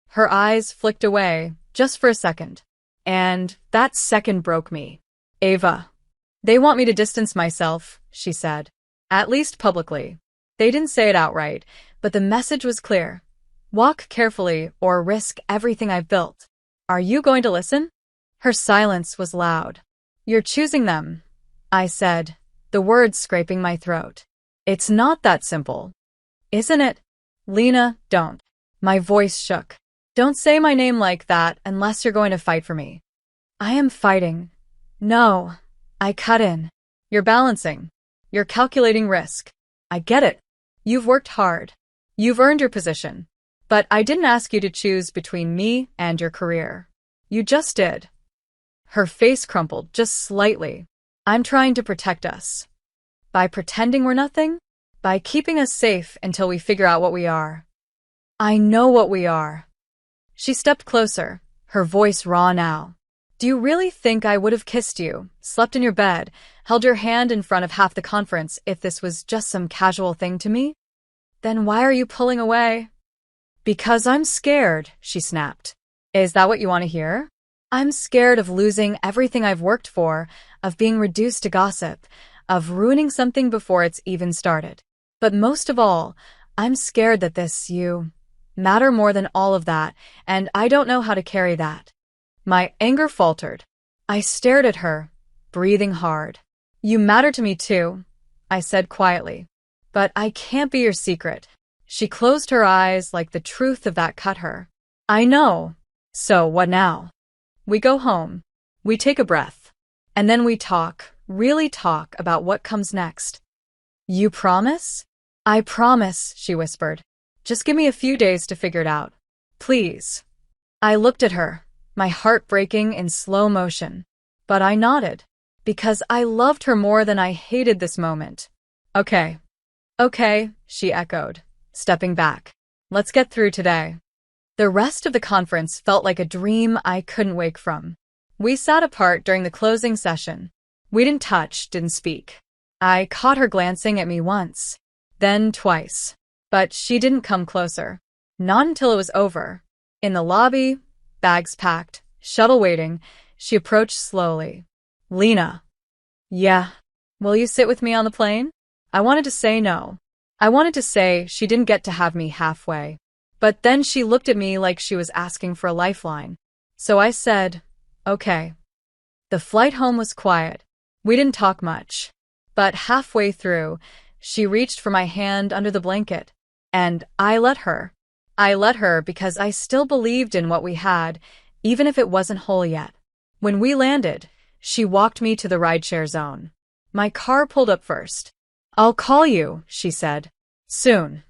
Her eyes flicked away, just for a second. And that second broke me. Ava. They want me to distance myself, she said. At least publicly. They didn't say it outright, but the message was clear. Walk carefully or risk everything I've built. Are you going to listen? Her silence was loud. You're choosing them, I said, the words scraping my throat. It's not that simple. Isn't it? Lena, don't. My voice shook. Don't say my name like that unless you're going to fight for me. I am fighting. No. I cut in. You're balancing. You're calculating risk. I get it. You've worked hard. You've earned your position. But I didn't ask you to choose between me and your career. You just did. Her face crumpled just slightly. I'm trying to protect us. By pretending we're nothing? By keeping us safe until we figure out what we are. I know what we are. She stepped closer, her voice raw now. Do you really think I would have kissed you, slept in your bed, held your hand in front of half the conference if this was just some casual thing to me? Then why are you pulling away? Because I'm scared, she snapped. Is that what you want to hear? I'm scared of losing everything I've worked for, of being reduced to gossip, of ruining something before it's even started. But most of all, I'm scared that you matter more than all of that, and I don't know how to carry that. My anger faltered. I stared at her, breathing hard. You matter to me too, I said quietly. But I can't be your secret. She closed her eyes like the truth of that cut her. I know. So what now? We go home. We take a breath. And then we talk, really talk about what comes next. You promise? I promise, she whispered. Just give me a few days to figure it out. Please. I looked at her, my heart breaking in slow motion. But I nodded, because I loved her more than I hated this moment. Okay. Okay, she echoed, stepping back. Let's get through today. The rest of the conference felt like a dream I couldn't wake from. We sat apart during the closing session. We didn't touch, didn't speak. I caught her glancing at me once, then twice. But she didn't come closer. Not until it was over. In the lobby, bags packed, shuttle waiting, she approached slowly. Lena. Yeah. Will you sit with me on the plane? I wanted to say no. I wanted to say she didn't get to have me halfway. But then she looked at me like she was asking for a lifeline. So I said, okay. The flight home was quiet. We didn't talk much. But halfway through, she reached for my hand under the blanket. And I let her. I let her because I still believed in what we had, even if it wasn't whole yet. When we landed, she walked me to the rideshare zone. My car pulled up first. I'll call you, she said. Soon.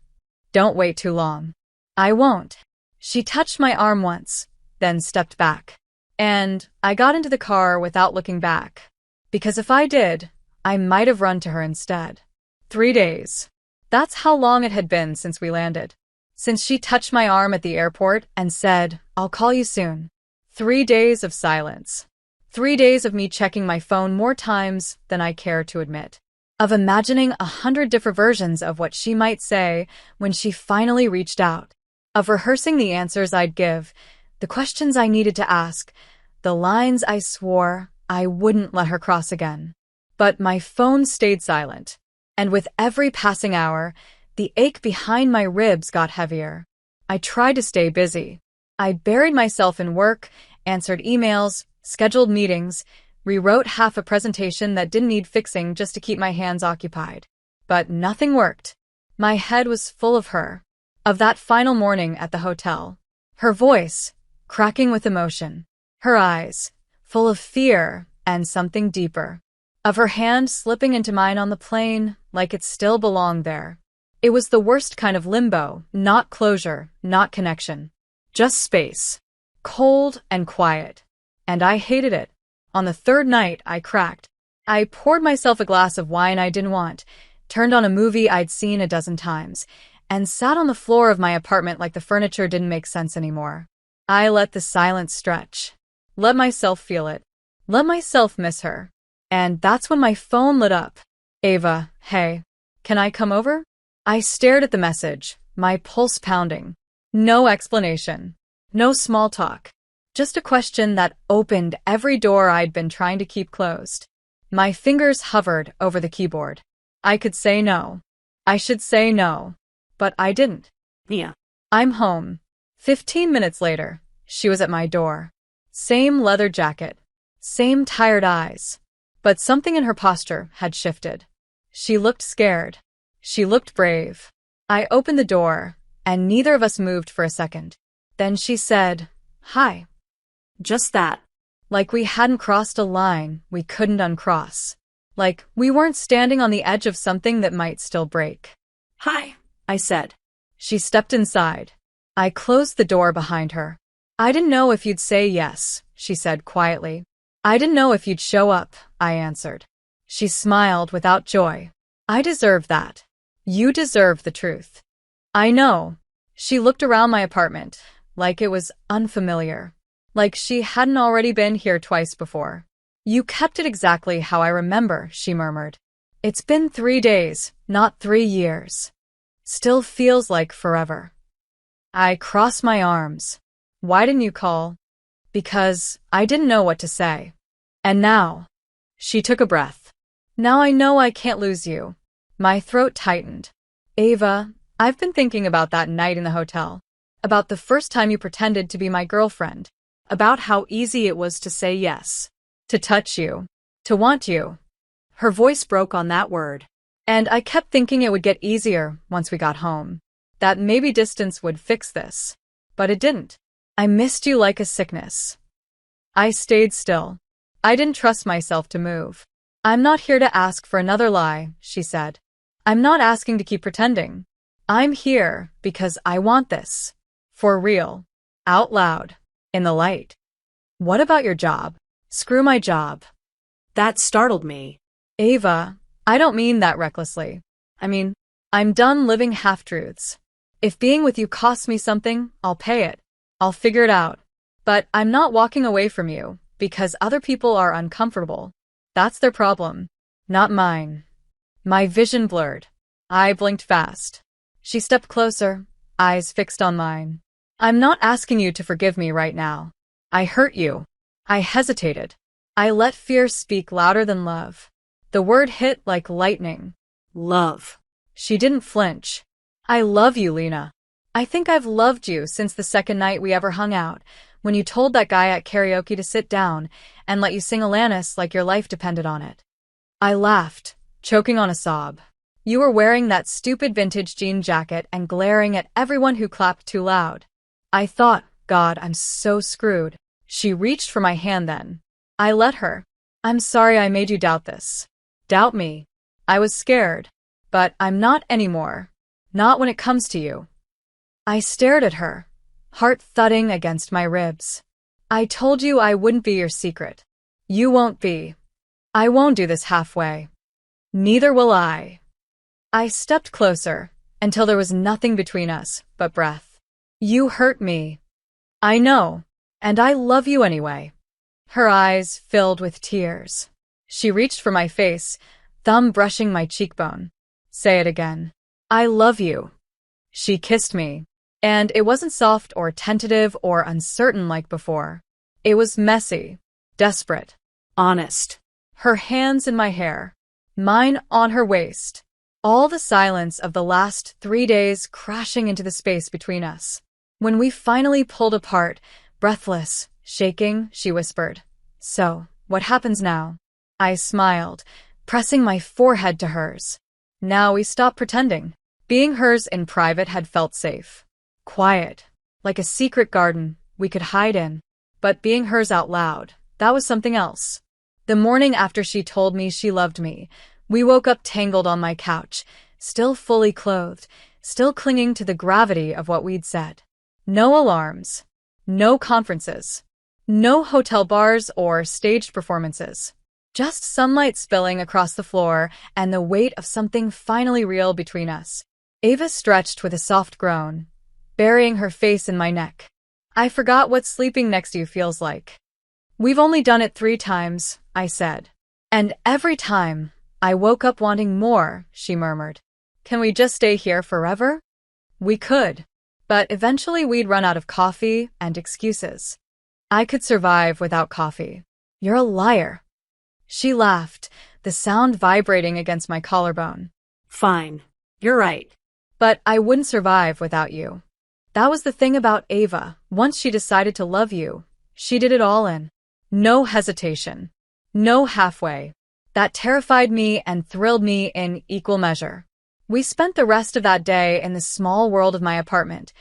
Don't wait too long. I won't. She touched my arm once, then stepped back. And I got into the car without looking back. Because if I did, I might have run to her instead. 3 days. That's how long it had been since we landed. Since she touched my arm at the airport and said, I'll call you soon. 3 days of silence. 3 days of me checking my phone more times than I care to admit. Of imagining 100 different versions of what she might say when she finally reached out. Of rehearsing the answers I'd give, the questions I needed to ask, the lines I swore I wouldn't let her cross again. But my phone stayed silent. And with every passing hour, the ache behind my ribs got heavier. I tried to stay busy. I buried myself in work, answered emails, scheduled meetings, rewrote half a presentation that didn't need fixing just to keep my hands occupied. But nothing worked. My head was full of her, of that final morning at the hotel. Her voice, cracking with emotion. Her eyes, full of fear and something deeper. Of her hand slipping into mine on the plane like it still belonged there. It was the worst kind of limbo, not closure, not connection. Just space. Cold and quiet. And I hated it. On the third night, I cracked. I poured myself a glass of wine I didn't want, turned on a movie I'd seen a dozen times, and sat on the floor of my apartment like the furniture didn't make sense anymore. I let the silence stretch. Let myself feel it. Let myself miss her. And that's when my phone lit up. Ava, hey, can I come over? I stared at the message, my pulse pounding. No explanation. No small talk. Just a question that opened every door I'd been trying to keep closed. My fingers hovered over the keyboard. I could say no. I should say no. But I didn't. Yeah. I'm home. 15 minutes later, she was at my door. Same leather jacket. Same tired eyes. But something in her posture had shifted. She looked scared. She looked brave. I opened the door, and neither of us moved for a second. Then she said, "Hi." Just that. Like we hadn't crossed a line we couldn't uncross. Like we weren't standing on the edge of something that might still break. Hi, I said. She stepped inside. I closed the door behind her. "I didn't know if you'd say yes," she said quietly. "I didn't know if you'd show up," I answered. She smiled without joy. "I deserve that. You deserve the truth." "I know." She looked around my apartment, like it was unfamiliar. Like she hadn't already been here twice before. "You kept it exactly how I remember," she murmured. "It's been 3 days, not 3 years. Still feels like forever." I crossed my arms. "Why didn't you call?" "Because I didn't know what to say." "And now?" She took a breath. "Now I know I can't lose you." My throat tightened. "Ava, I've been thinking about that night in the hotel. About the first time you pretended to be my girlfriend. About how easy it was to say yes. To touch you. To want you." Her voice broke on that word. "And I kept thinking it would get easier once we got home. That maybe distance would fix this. But it didn't. I missed you like a sickness." I stayed still. I didn't trust myself to move. "I'm not here to ask for another lie," she said. "I'm not asking to keep pretending. I'm here because I want this. For real. Out loud. In the light." "What about your job?" "Screw my job." That startled me. "Ava, I don't mean that recklessly. I mean, I'm done living half-truths. If being with you costs me something, I'll pay it. I'll figure it out. But I'm not walking away from you because other people are uncomfortable. That's their problem, not mine." My vision blurred. I blinked fast. She stepped closer, eyes fixed on mine. "I'm not asking you to forgive me right now. I hurt you." I hesitated. I let fear speak louder than love. The word hit like lightning. Love. She didn't flinch. "I love you, Lena. I think I've loved you since the second night we ever hung out, when you told that guy at karaoke to sit down and let you sing Alanis like your life depended on it." I laughed, choking on a sob. "You were wearing that stupid vintage jean jacket and glaring at everyone who clapped too loud." I thought, God, I'm so screwed. She reached for my hand then. I let her. "I'm sorry I made you doubt this." "Doubt me?" I was scared. "But I'm not anymore. Not when it comes to you." I stared at her, heart thudding against my ribs. "I told you I wouldn't be your secret. You won't be. I won't do this halfway. Neither will I." I stepped closer, until there was nothing between us but breath. "You hurt me. I know. And I love you anyway." Her eyes filled with tears. She reached for my face, thumb brushing my cheekbone. "Say it again." "I love you." She kissed me. And it wasn't soft or tentative or uncertain like before. It was messy, desperate, Honest. her hands in my hair, mine on her waist, all the silence of the last 3 days crashing into the space between us. When we finally pulled apart, breathless, shaking, she whispered, "So, what happens now?" I smiled, pressing my forehead to hers. Now we stopped pretending. Being hers in private had felt safe. Quiet, like a secret garden we could hide in. But being hers out loud, that was something else. The morning after she told me she loved me, we woke up tangled on my couch, still fully clothed, still clinging to the gravity of what we'd said. No alarms. No conferences. No hotel bars or staged performances. Just sunlight spilling across the floor and the weight of something finally real between us. Ava stretched with a soft groan, burying her face in my neck. "I forgot what sleeping next to you feels like." "We've only done it 3 times, I said. "And every time, I woke up wanting more," she murmured. "Can we just stay here forever?" We could. But eventually we'd run out of coffee and excuses. I could survive without coffee. You're a liar. She laughed, the sound vibrating against my collarbone. Fine. You're right. But I wouldn't survive without you. That was the thing about Ava. Once she decided to love you, she did it all in. No hesitation. No halfway. That terrified me and thrilled me in equal measure. We spent the rest of that day in the small world of my apartment,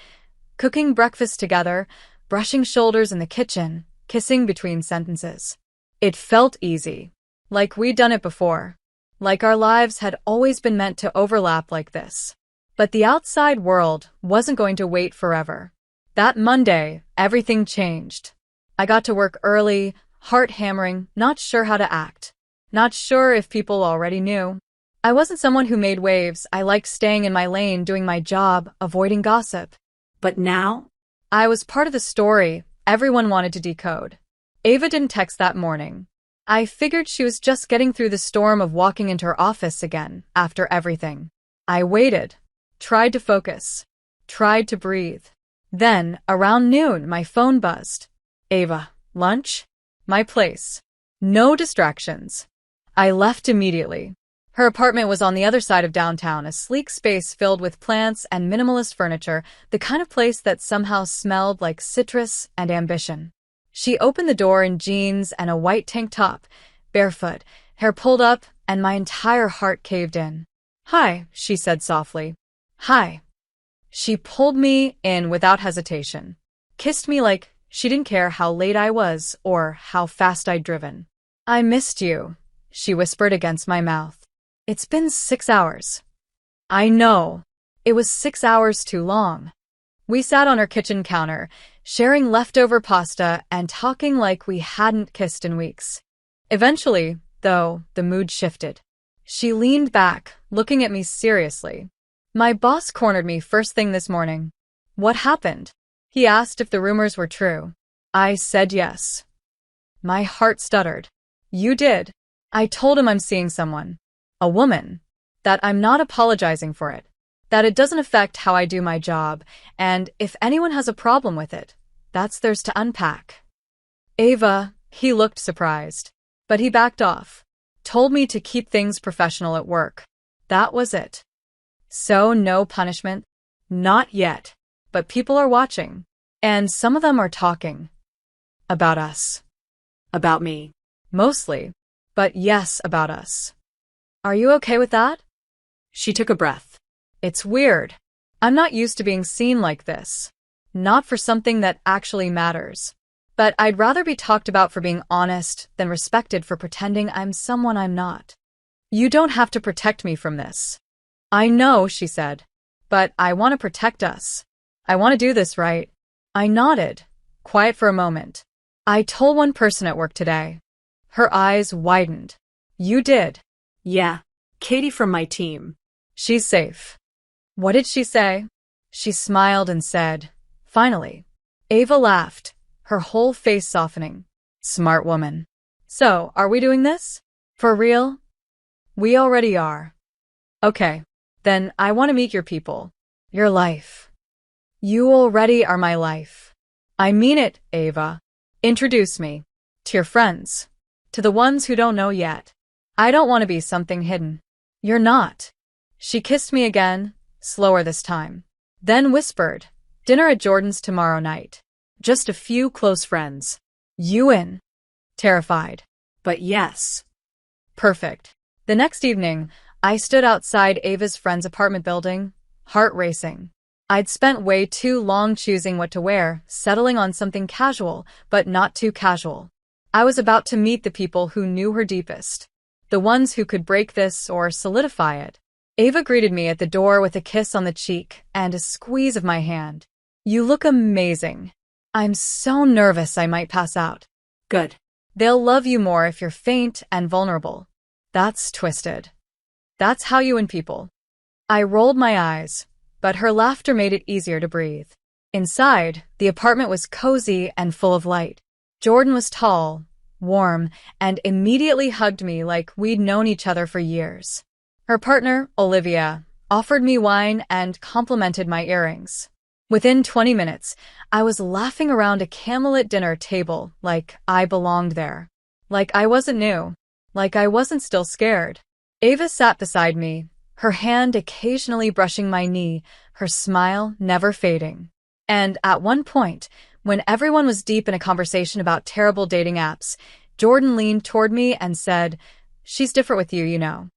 cooking breakfast together, brushing shoulders in the kitchen, kissing between sentences. It felt easy, like we'd done it before, like our lives had always been meant to overlap like this. But the outside world wasn't going to wait forever. That Monday, everything changed. I got to work early, heart hammering, not sure how to act. Not sure if people already knew. I wasn't someone who made waves. I liked staying in my lane, doing my job, avoiding gossip. But now? I was part of the story everyone wanted to decode. Ava didn't text that morning. I figured she was just getting through the storm of walking into her office again after everything. I waited, tried to focus, tried to breathe. Then, around noon, my phone buzzed. Ava, lunch? My place. No distractions. I left immediately. Her apartment was on the other side of downtown, a sleek space filled with plants and minimalist furniture, the kind of place that somehow smelled like citrus and ambition. She opened the door in jeans and a white tank top, barefoot, hair pulled up, and my entire heart caved in. Hi, she said softly. Hi. She pulled me in without hesitation, kissed me like she didn't care how late I was or how fast I'd driven. I missed you, she whispered against my mouth. It's been 6 hours. I know. It was 6 hours too long. We sat on her kitchen counter, sharing leftover pasta and talking like we hadn't kissed in weeks. Eventually, though, the mood shifted. She leaned back, looking at me seriously. My boss cornered me first thing this morning. What happened? He asked if the rumors were true. I said yes. My heart stuttered. You did. I told him I'm seeing someone. A woman. That I'm not apologizing for it. That it doesn't affect how I do my job, and if anyone has a problem with it, that's theirs to unpack. Ava, he looked surprised. But he backed off. Told me to keep things professional at work. That was it. So no punishment? Not yet. But people are watching. And some of them are talking. About us. About me. Mostly. But yes, about us. Are you okay with that? She took a breath. It's weird. I'm not used to being seen like this. Not for something that actually matters. But I'd rather be talked about for being honest than respected for pretending I'm someone I'm not. You don't have to protect me from this. I know, she said. But I want to protect us. I want to do this right. I nodded, quiet for a moment. I told one person at work today. Her eyes widened. You did? Yeah, Katie from my team. She's safe. What did she say? She smiled and said, finally. Ava laughed, her whole face softening. Smart woman. So, are we doing this? For real? We already are. Okay, then I want to meet your people. Your life. You already are my life. I mean it, Ava. Introduce me. To your friends. To the ones who don't know yet. I don't want to be something hidden. You're not. She kissed me again, slower this time. Then whispered, dinner at Jordan's tomorrow night. Just a few close friends. You in? Terrified. But yes. Perfect. The next evening, I stood outside Ava's friend's apartment building, heart racing. I'd spent way too long choosing what to wear, settling on something casual, but not too casual. I was about to meet the people who knew her deepest. The ones who could break this or solidify it. Ava greeted me at the door with a kiss on the cheek and a squeeze of my hand. You look amazing. I'm so nervous I might pass out. Good. They'll love you more if you're faint and vulnerable. That's twisted. That's how you win people. I rolled my eyes, but her laughter made it easier to breathe. Inside, the apartment was cozy and full of light. Jordan was tall, warm, and immediately hugged me like we'd known each other for years. Her partner, Olivia, offered me wine and complimented my earrings. Within 20 minutes, I was laughing around a candlelit dinner table like I belonged there. Like I wasn't new. Like I wasn't still scared. Ava sat beside me, her hand occasionally brushing my knee, her smile never fading. And at one point, when everyone was deep in a conversation about terrible dating apps, Jordan leaned toward me and said, "She's different with you, you know."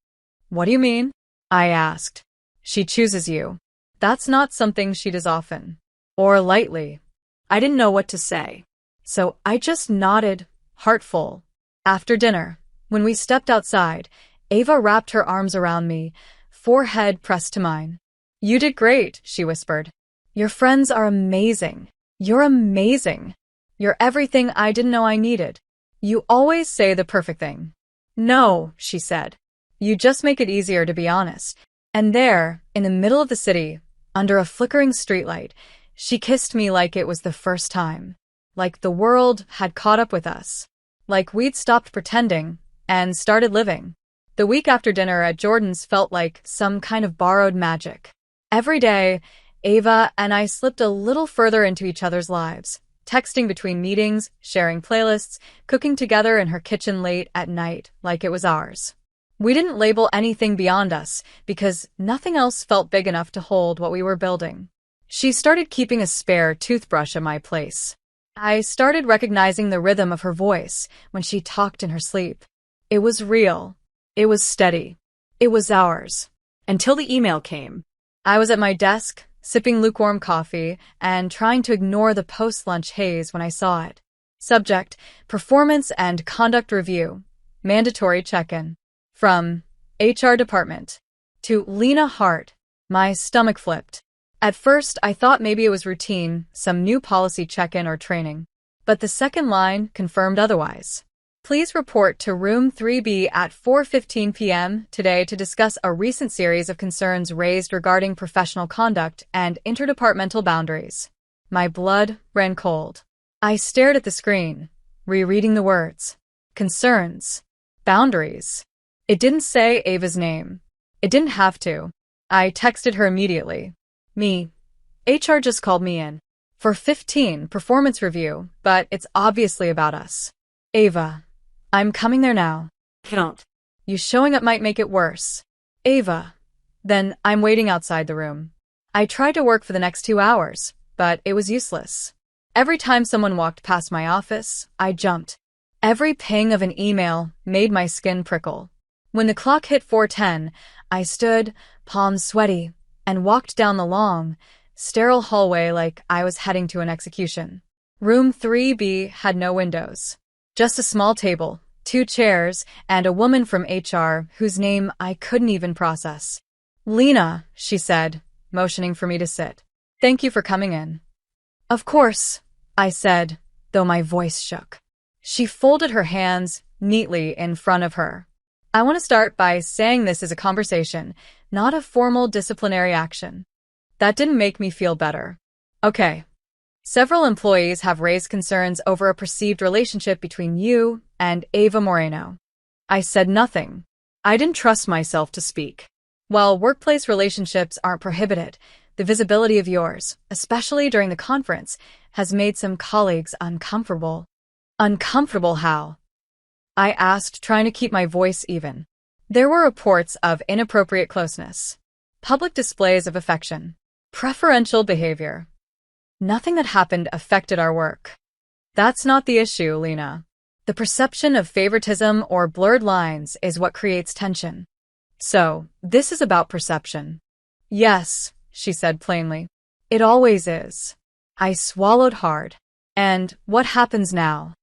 "What do you mean?" I asked. "She chooses you. That's not something she does often. Or lightly." I didn't know what to say, so I just nodded, heartful. After dinner, when we stepped outside, Ava wrapped her arms around me, forehead pressed to mine. "You did great," she whispered. "Your friends are amazing. You're amazing. You're everything I didn't know I needed. You always say the perfect thing." "No," she said. "You just make it easier to be honest." And there, in the middle of the city, under a flickering streetlight, she kissed me like it was the first time. Like the world had caught up with us. Like we'd stopped pretending and started living. The week after dinner at Jordan's felt like some kind of borrowed magic. Every day, Ava and I slipped a little further into each other's lives, texting between meetings, sharing playlists, cooking together in her kitchen late at night like it was ours. We didn't label anything beyond us because nothing else felt big enough to hold what we were building. She started keeping a spare toothbrush at my place. I started recognizing the rhythm of her voice when she talked in her sleep. It was real. It was steady. It was ours. Until the email came. I was at my desk, sipping lukewarm coffee and trying to ignore the post-lunch haze when I saw it. Subject: Performance and Conduct Review. Mandatory check-in. From HR Department. To Lena Hart. My stomach flipped. At first, I thought maybe it was routine, some new policy check-in or training. But the second line confirmed otherwise. Please report to room 3B at 4:15 p.m. today to discuss a recent series of concerns raised regarding professional conduct and interdepartmental boundaries. My blood ran cold. I stared at the screen, rereading the words. Concerns. Boundaries. It didn't say Ava's name. It didn't have to. I texted her immediately. Me. HR just called me in. For 15 performance review, but it's obviously about us. Ava. I'm coming there now. Don't. You showing up might make it worse. Ava. Then I'm waiting outside the room. I tried to work for the next 2 hours, but it was useless. Every time someone walked past my office, I jumped. Every ping of an email made my skin prickle. When the clock hit 4:10, I stood, palms sweaty, and walked down the long, sterile hallway like I was heading to an execution. Room 3B had no windows. Just a small table, 2 chairs, and a woman from HR whose name I couldn't even process. "Lena," she said, motioning for me to sit. "Thank you for coming in." "Of course," I said, though my voice shook. She folded her hands neatly in front of her. "I want to start by saying this is a conversation, not a formal disciplinary action." That didn't make me feel better. "Okay. Several employees have raised concerns over a perceived relationship between you and Ava Moreno." I said nothing. I didn't trust myself to speak. While workplace relationships aren't prohibited, the visibility of yours, especially during the conference, has made some colleagues uncomfortable. Uncomfortable how? I asked, trying to keep my voice even. There were reports of inappropriate closeness, public displays of affection, preferential behavior. Nothing that happened affected our work. That's not the issue, Lena. The perception of favoritism or blurred lines is what creates tension. So, this is about perception. Yes, she said plainly. It always is. I swallowed hard. And what happens now?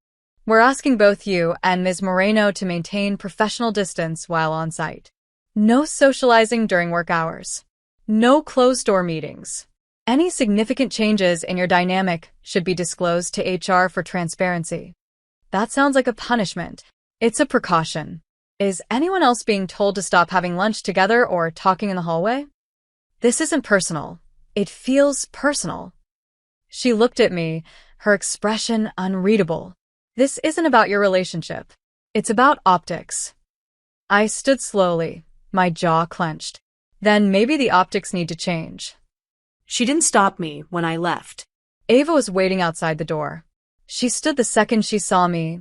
We're asking both you and Ms. Moreno to maintain professional distance while on site. No socializing during work hours. No closed-door meetings. Any significant changes in your dynamic should be disclosed to HR for transparency. That sounds like a punishment. It's a precaution. Is anyone else being told to stop having lunch together or talking in the hallway? This isn't personal. It feels personal. She looked at me, her expression unreadable. This isn't about your relationship. It's about optics. I stood slowly, my jaw clenched. Then maybe the optics need to change. She didn't stop me when I left. Ava was waiting outside the door. She stood the second she saw me,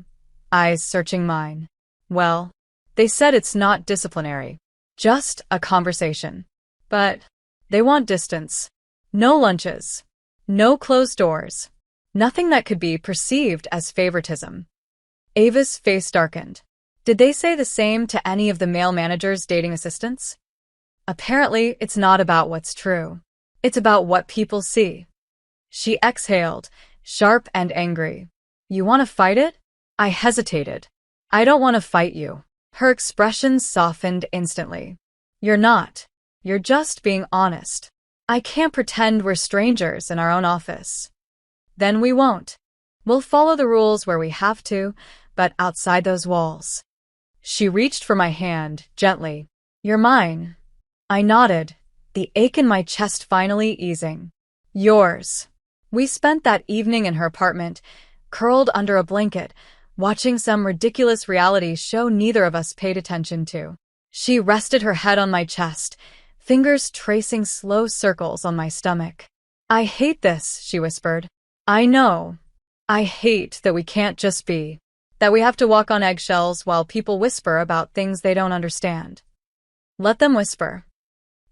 eyes searching mine. Well, they said it's not disciplinary. Just a conversation. But they want distance. No lunches. No closed doors. Nothing that could be perceived as favoritism. Ava's face darkened. Did they say the same to any of the male managers dating assistants? Apparently, it's not about what's true. It's about what people see. She exhaled, sharp and angry. You want to fight it? I hesitated. I don't want to fight you. Her expression softened instantly. You're not. You're just being honest. I can't pretend we're strangers in our own office. Then we won't. We'll follow the rules where we have to, but outside those walls. She reached for my hand, gently. You're mine. I nodded, the ache in my chest finally easing. Yours. We spent that evening in her apartment, curled under a blanket, watching some ridiculous reality show neither of us paid attention to. She rested her head on my chest, fingers tracing slow circles on my stomach. I hate this, she whispered. I know. I hate that we can't just be. That we have to walk on eggshells while people whisper about things they don't understand. Let them whisper.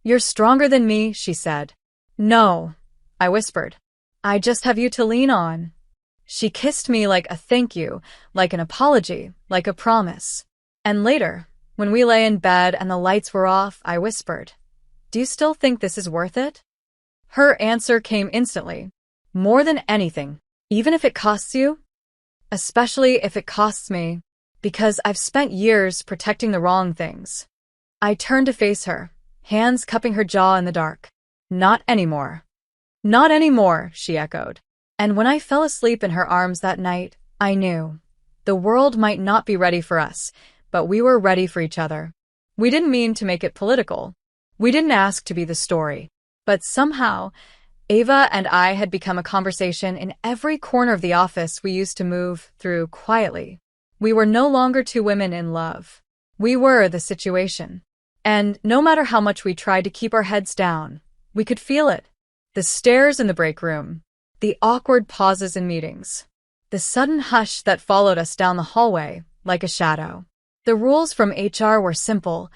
You're stronger than me, she said. No, I whispered. I just have you to lean on. She kissed me like a thank you, like an apology, like a promise. And later, when we lay in bed and the lights were off, I whispered, Do you still think this is worth it? Her answer came instantly. More than anything, even if it costs you. Especially if it costs me, because I've spent years protecting the wrong things. I turned to face her, hands cupping her jaw in the dark. Not anymore. Not anymore, she echoed. And when I fell asleep in her arms that night, I knew. The world might not be ready for us, but we were ready for each other. We didn't mean to make it political. We didn't ask to be the story. But somehow, Ava and I had become a conversation in every corner of the office we used to move through quietly. We were no longer two women in love. We were the situation. And no matter how much we tried to keep our heads down, we could feel it. The stares in the break room, the awkward pauses in meetings, the sudden hush that followed us down the hallway like a shadow. The rules from HR were simple.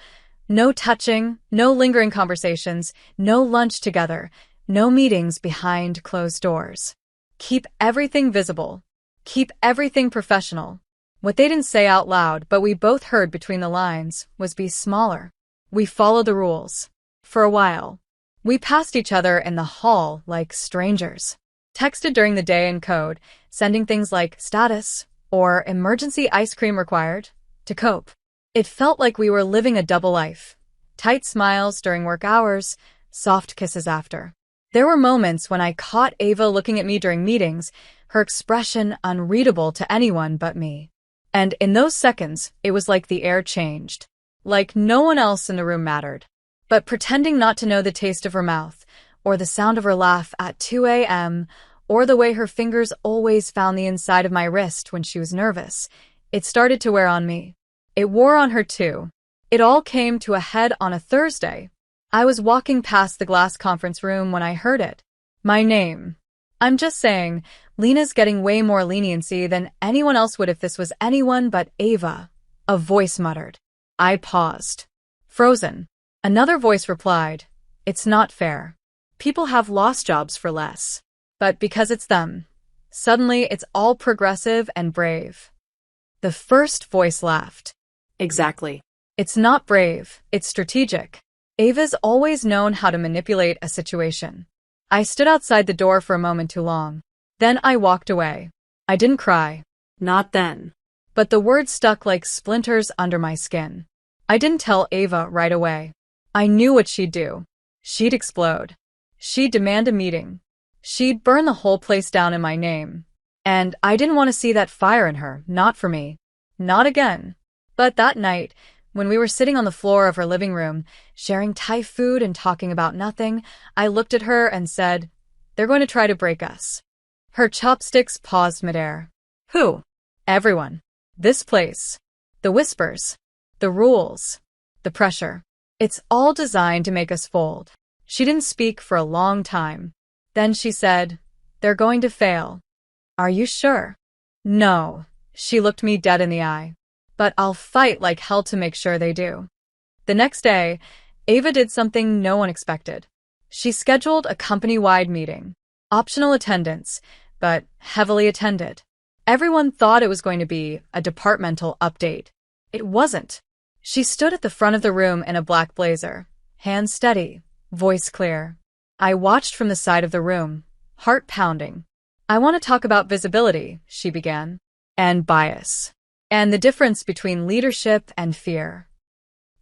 No touching, no lingering conversations, no lunch together, no meetings behind closed doors. Keep everything visible. Keep everything professional. What they didn't say out loud, but we both heard between the lines, was be smaller. We followed the rules. For a while. We passed each other in the hall like strangers. Texted during the day in code, sending things like status or emergency ice cream required to cope. It felt like we were living a double life. Tight smiles during work hours, soft kisses after. There were moments when I caught Ava looking at me during meetings, her expression unreadable to anyone but me. And in those seconds, it was like the air changed. Like no one else in the room mattered. But pretending not to know the taste of her mouth, or the sound of her laugh at 2 a.m., or the way her fingers always found the inside of my wrist when she was nervous, it started to wear on me. It wore on her too. It all came to a head on a Thursday. I was walking past the glass conference room when I heard it. My name. I'm just saying, Lena's getting way more leniency than anyone else would if this was anyone but Ava. A voice muttered. I paused. Frozen. Another voice replied, It's not fair. People have lost jobs for less. But because it's them, suddenly it's all progressive and brave. The first voice laughed. Exactly. It's not brave, it's strategic. Ava's always known how to manipulate a situation. I stood outside the door for a moment too long. Then I walked away. I didn't cry. Not then. But the words stuck like splinters under my skin. I didn't tell Ava right away. I knew what she'd do. She'd explode. She'd demand a meeting. She'd burn the whole place down in my name. And I didn't want to see that fire in her, not for me. Not again. But that night, when we were sitting on the floor of her living room, sharing Thai food and talking about nothing, I looked at her and said, They're going to try to break us. Her chopsticks paused midair. Who? Everyone. This place. The whispers. The rules. The pressure. It's all designed to make us fold. She didn't speak for a long time. Then she said, "They're going to fail." "Are you sure?" "No." She looked me dead in the eye. "But I'll fight like hell to make sure they do." The next day, Ava did something no one expected. She scheduled a company-wide meeting. Optional attendance, but heavily attended. Everyone thought it was going to be a departmental update. It wasn't. She stood at the front of the room in a black blazer, hands steady, voice clear. I watched from the side of the room, heart pounding. "I want to talk about visibility," she began, "and bias, and the difference between leadership and fear."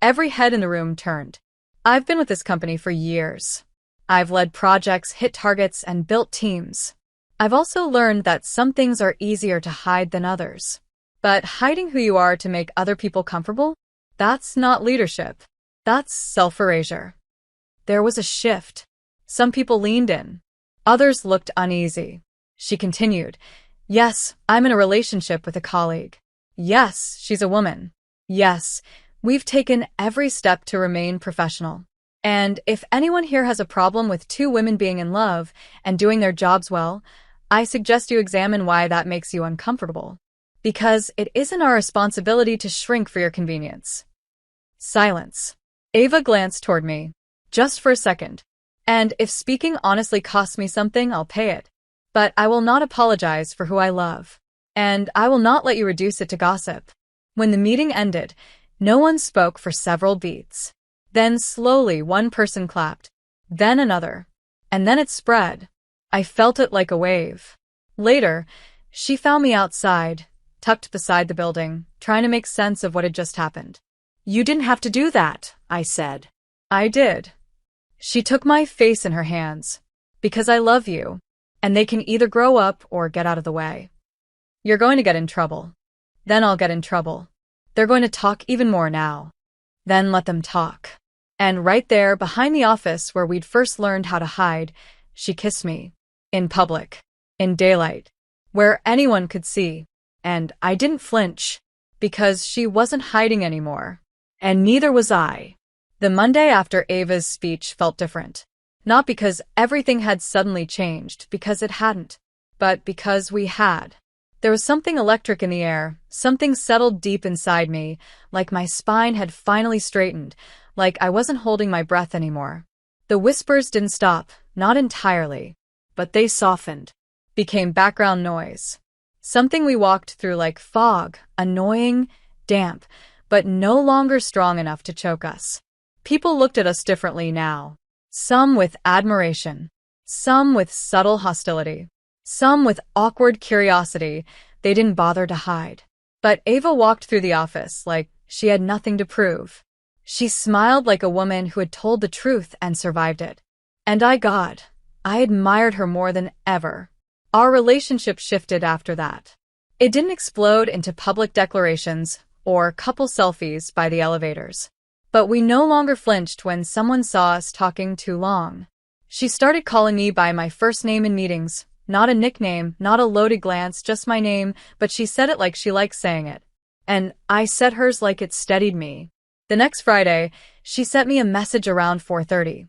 Every head in the room turned. I've been with this company for years. I've led projects, hit targets, and built teams. I've also learned that some things are easier to hide than others. But hiding who you are to make other people comfortable? That's not leadership. That's self-erasure. There was a shift. Some people leaned in. Others looked uneasy. She continued, "Yes, I'm in a relationship with a colleague. Yes, she's a woman. Yes, we've taken every step to remain professional. And if anyone here has a problem with two women being in love and doing their jobs well, I suggest you examine why that makes you uncomfortable. Because it isn't our responsibility to shrink for your convenience." Silence. Ava glanced toward me. "Just for a second. And if speaking honestly costs me something, I'll pay it. But I will not apologize for who I love. And I will not let you reduce it to gossip." When the meeting ended, no one spoke for several beats. Then slowly one person clapped, then another, and then it spread. I felt it like a wave. Later, she found me outside, tucked beside the building, trying to make sense of what had just happened. "You didn't have to do that," I said. "I did." She took my face in her hands. "Because I love you, and they can either grow up or get out of the way. You're going to get in trouble. Then I'll get in trouble. They're going to talk even more now. Then let them talk." And right there, behind the office where we'd first learned how to hide, she kissed me. In public. In daylight. Where anyone could see. And I didn't flinch. Because she wasn't hiding anymore. And neither was I. The Monday after Ava's speech felt different. Not because everything had suddenly changed, because it hadn't. But because we had. There was something electric in the air, something settled deep inside me, like my spine had finally straightened, like I wasn't holding my breath anymore. The whispers didn't stop, not entirely, but they softened, became background noise. Something we walked through like fog, annoying, damp, but no longer strong enough to choke us. People looked at us differently now. Some with admiration, some with subtle hostility, some with awkward curiosity they didn't bother to hide. But Ava walked through the office like she had nothing to prove. She smiled like a woman who had told the truth and survived it. And I admired her more than ever. Our relationship shifted after that. It didn't explode into public declarations or couple selfies by the elevators. But we no longer flinched when someone saw us talking too long. She started calling me by my first name in meetings, not a nickname, not a loaded glance, just my name, but she said it like she likes saying it. And I said hers like it steadied me. The next Friday, she sent me a message around 4:30.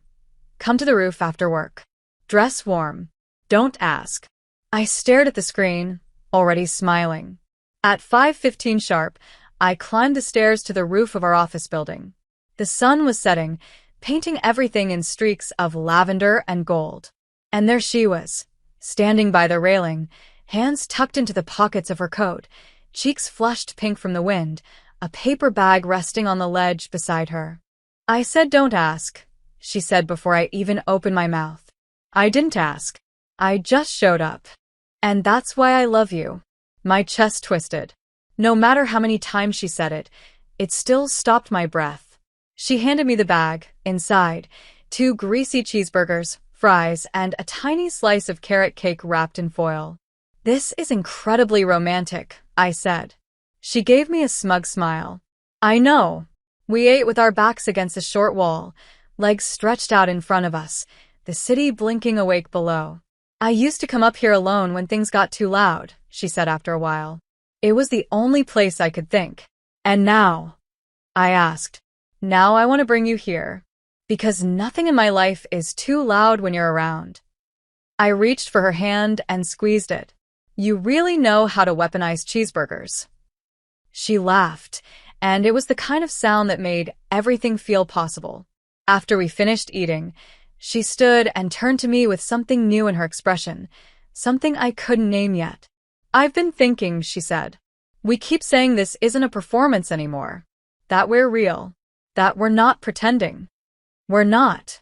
"Come to the roof after work. Dress warm. Don't ask." I stared at the screen, already smiling. At 5:15 sharp, I climbed the stairs to the roof of our office building. The sun was setting, painting everything in streaks of lavender and gold. And there she was, standing by the railing, hands tucked into the pockets of her coat, cheeks flushed pink from the wind, a paper bag resting on the ledge beside her. "I said don't ask," she said before I even opened my mouth. "I didn't ask. I just showed up. And that's why I love you." My chest twisted. No matter how many times she said it, it still stopped my breath. She handed me the bag. Inside, 2 greasy cheeseburgers, fries, and a tiny slice of carrot cake wrapped in foil. "This is incredibly romantic," I said. She gave me a smug smile. "I know." We ate with our backs against a short wall, legs stretched out in front of us, the city blinking awake below. "I used to come up here alone when things got too loud," she said after a while. "It was the only place I could think. And now?" I asked. "Now I want to bring you here." Because nothing in my life is too loud when you're around. I reached for her hand and squeezed it. You really know how to weaponize cheeseburgers. She laughed, and it was the kind of sound that made everything feel possible. After we finished eating, she stood and turned to me with something new in her expression, something I couldn't name yet. I've been thinking, she said. We keep saying this isn't a performance anymore. That we're real. That we're not pretending. We're not.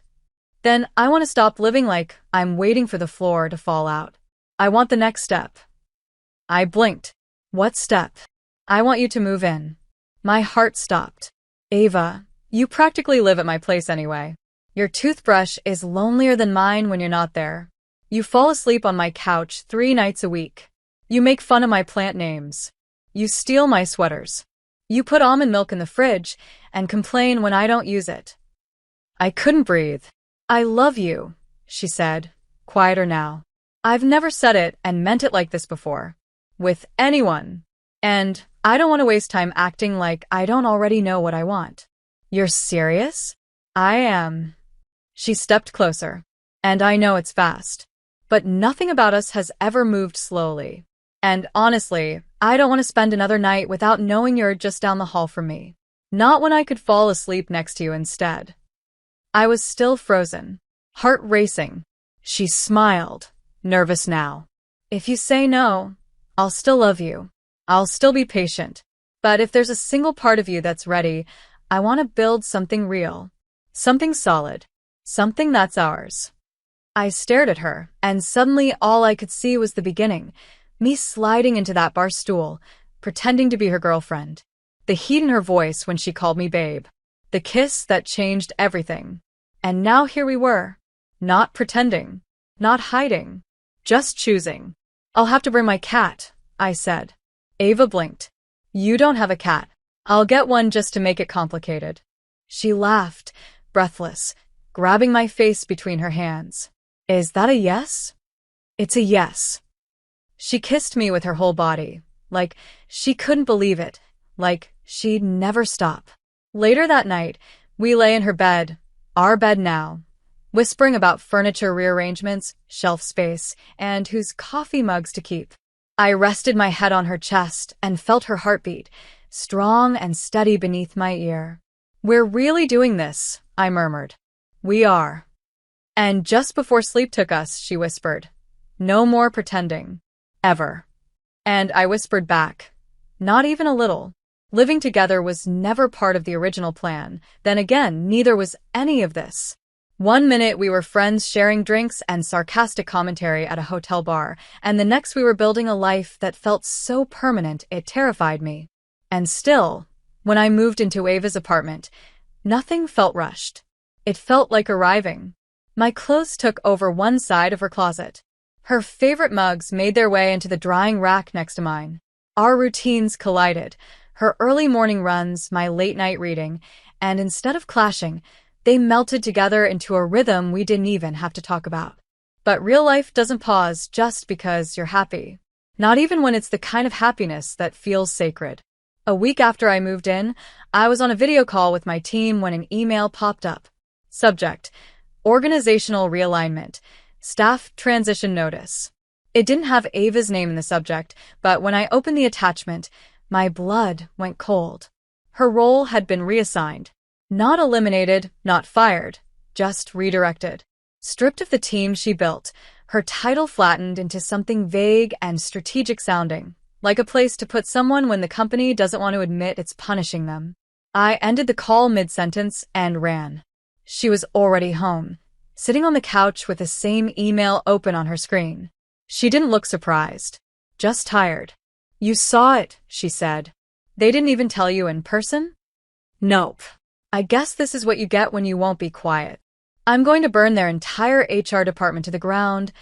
Then I want to stop living like I'm waiting for the floor to fall out. I want the next step. I blinked. What step? I want you to move in. My heart stopped. Ava, you practically live at my place anyway. Your toothbrush is lonelier than mine when you're not there. You fall asleep on my couch 3 nights a week. You make fun of my plant names. You steal my sweaters. You put almond milk in the fridge and complain when I don't use it. I couldn't breathe. I love you, she said, quieter now. I've never said it and meant it like this before. With anyone. And I don't want to waste time acting like I don't already know what I want. You're serious? I am. She stepped closer. And I know it's fast. But nothing about us has ever moved slowly. And honestly, I don't want to spend another night without knowing you're just down the hall from me. Not when I could fall asleep next to you instead. I was still frozen, heart racing. She smiled, nervous now. If you say no, I'll still love you. I'll still be patient. But if there's a single part of you that's ready, I want to build something real. Something solid. Something that's ours. I stared at her, and suddenly all I could see was the beginning. Me sliding into that bar stool, pretending to be her girlfriend. The heat in her voice when she called me babe. The kiss that changed everything. And now here we were. Not pretending. Not hiding. Just choosing. I'll have to bring my cat, I said. Ava blinked. You don't have a cat. I'll get one just to make it complicated. She laughed, breathless, grabbing my face between her hands. Is that a yes? It's a yes. She kissed me with her whole body, like she couldn't believe it, like she'd never stop. Later that night, we lay in her bed, our bed now, whispering about furniture rearrangements, shelf space, and whose coffee mugs to keep. I rested my head on her chest and felt her heartbeat, strong and steady beneath my ear. We're really doing this, I murmured. We are. And just before sleep took us, she whispered, no more pretending. Ever. And I whispered back, not even a little. Living together was never part of the original plan. Then again, neither was any of this. 1 minute we were friends sharing drinks and sarcastic commentary at a hotel bar, and the next we were building a life that felt so permanent it terrified me. And still, when I moved into Ava's apartment, nothing felt rushed. It felt like arriving. My clothes took over one side of her closet. Her favorite mugs made their way into the drying rack next to mine. Our routines collided, her early morning runs, my late-night reading, and instead of clashing, they melted together into a rhythm we didn't even have to talk about. But real life doesn't pause just because you're happy. Not even when it's the kind of happiness that feels sacred. A week after I moved in, I was on a video call with my team when an email popped up. Subject: Organizational Realignment. Staff Transition Notice. It didn't have Ava's name in the subject, but when I opened the attachment, my blood went cold. Her role had been reassigned. Not eliminated, not fired, just redirected. Stripped of the team she built, her title flattened into something vague and strategic sounding, like a place to put someone when the company doesn't want to admit it's punishing them. I ended the call mid-sentence and ran. She was already home, sitting on the couch with the same email open on her screen. She didn't look surprised, just tired. You saw it, she said. They didn't even tell you in person? Nope. I guess this is what you get when you won't be quiet. I'm going to burn their entire HR department to the ground,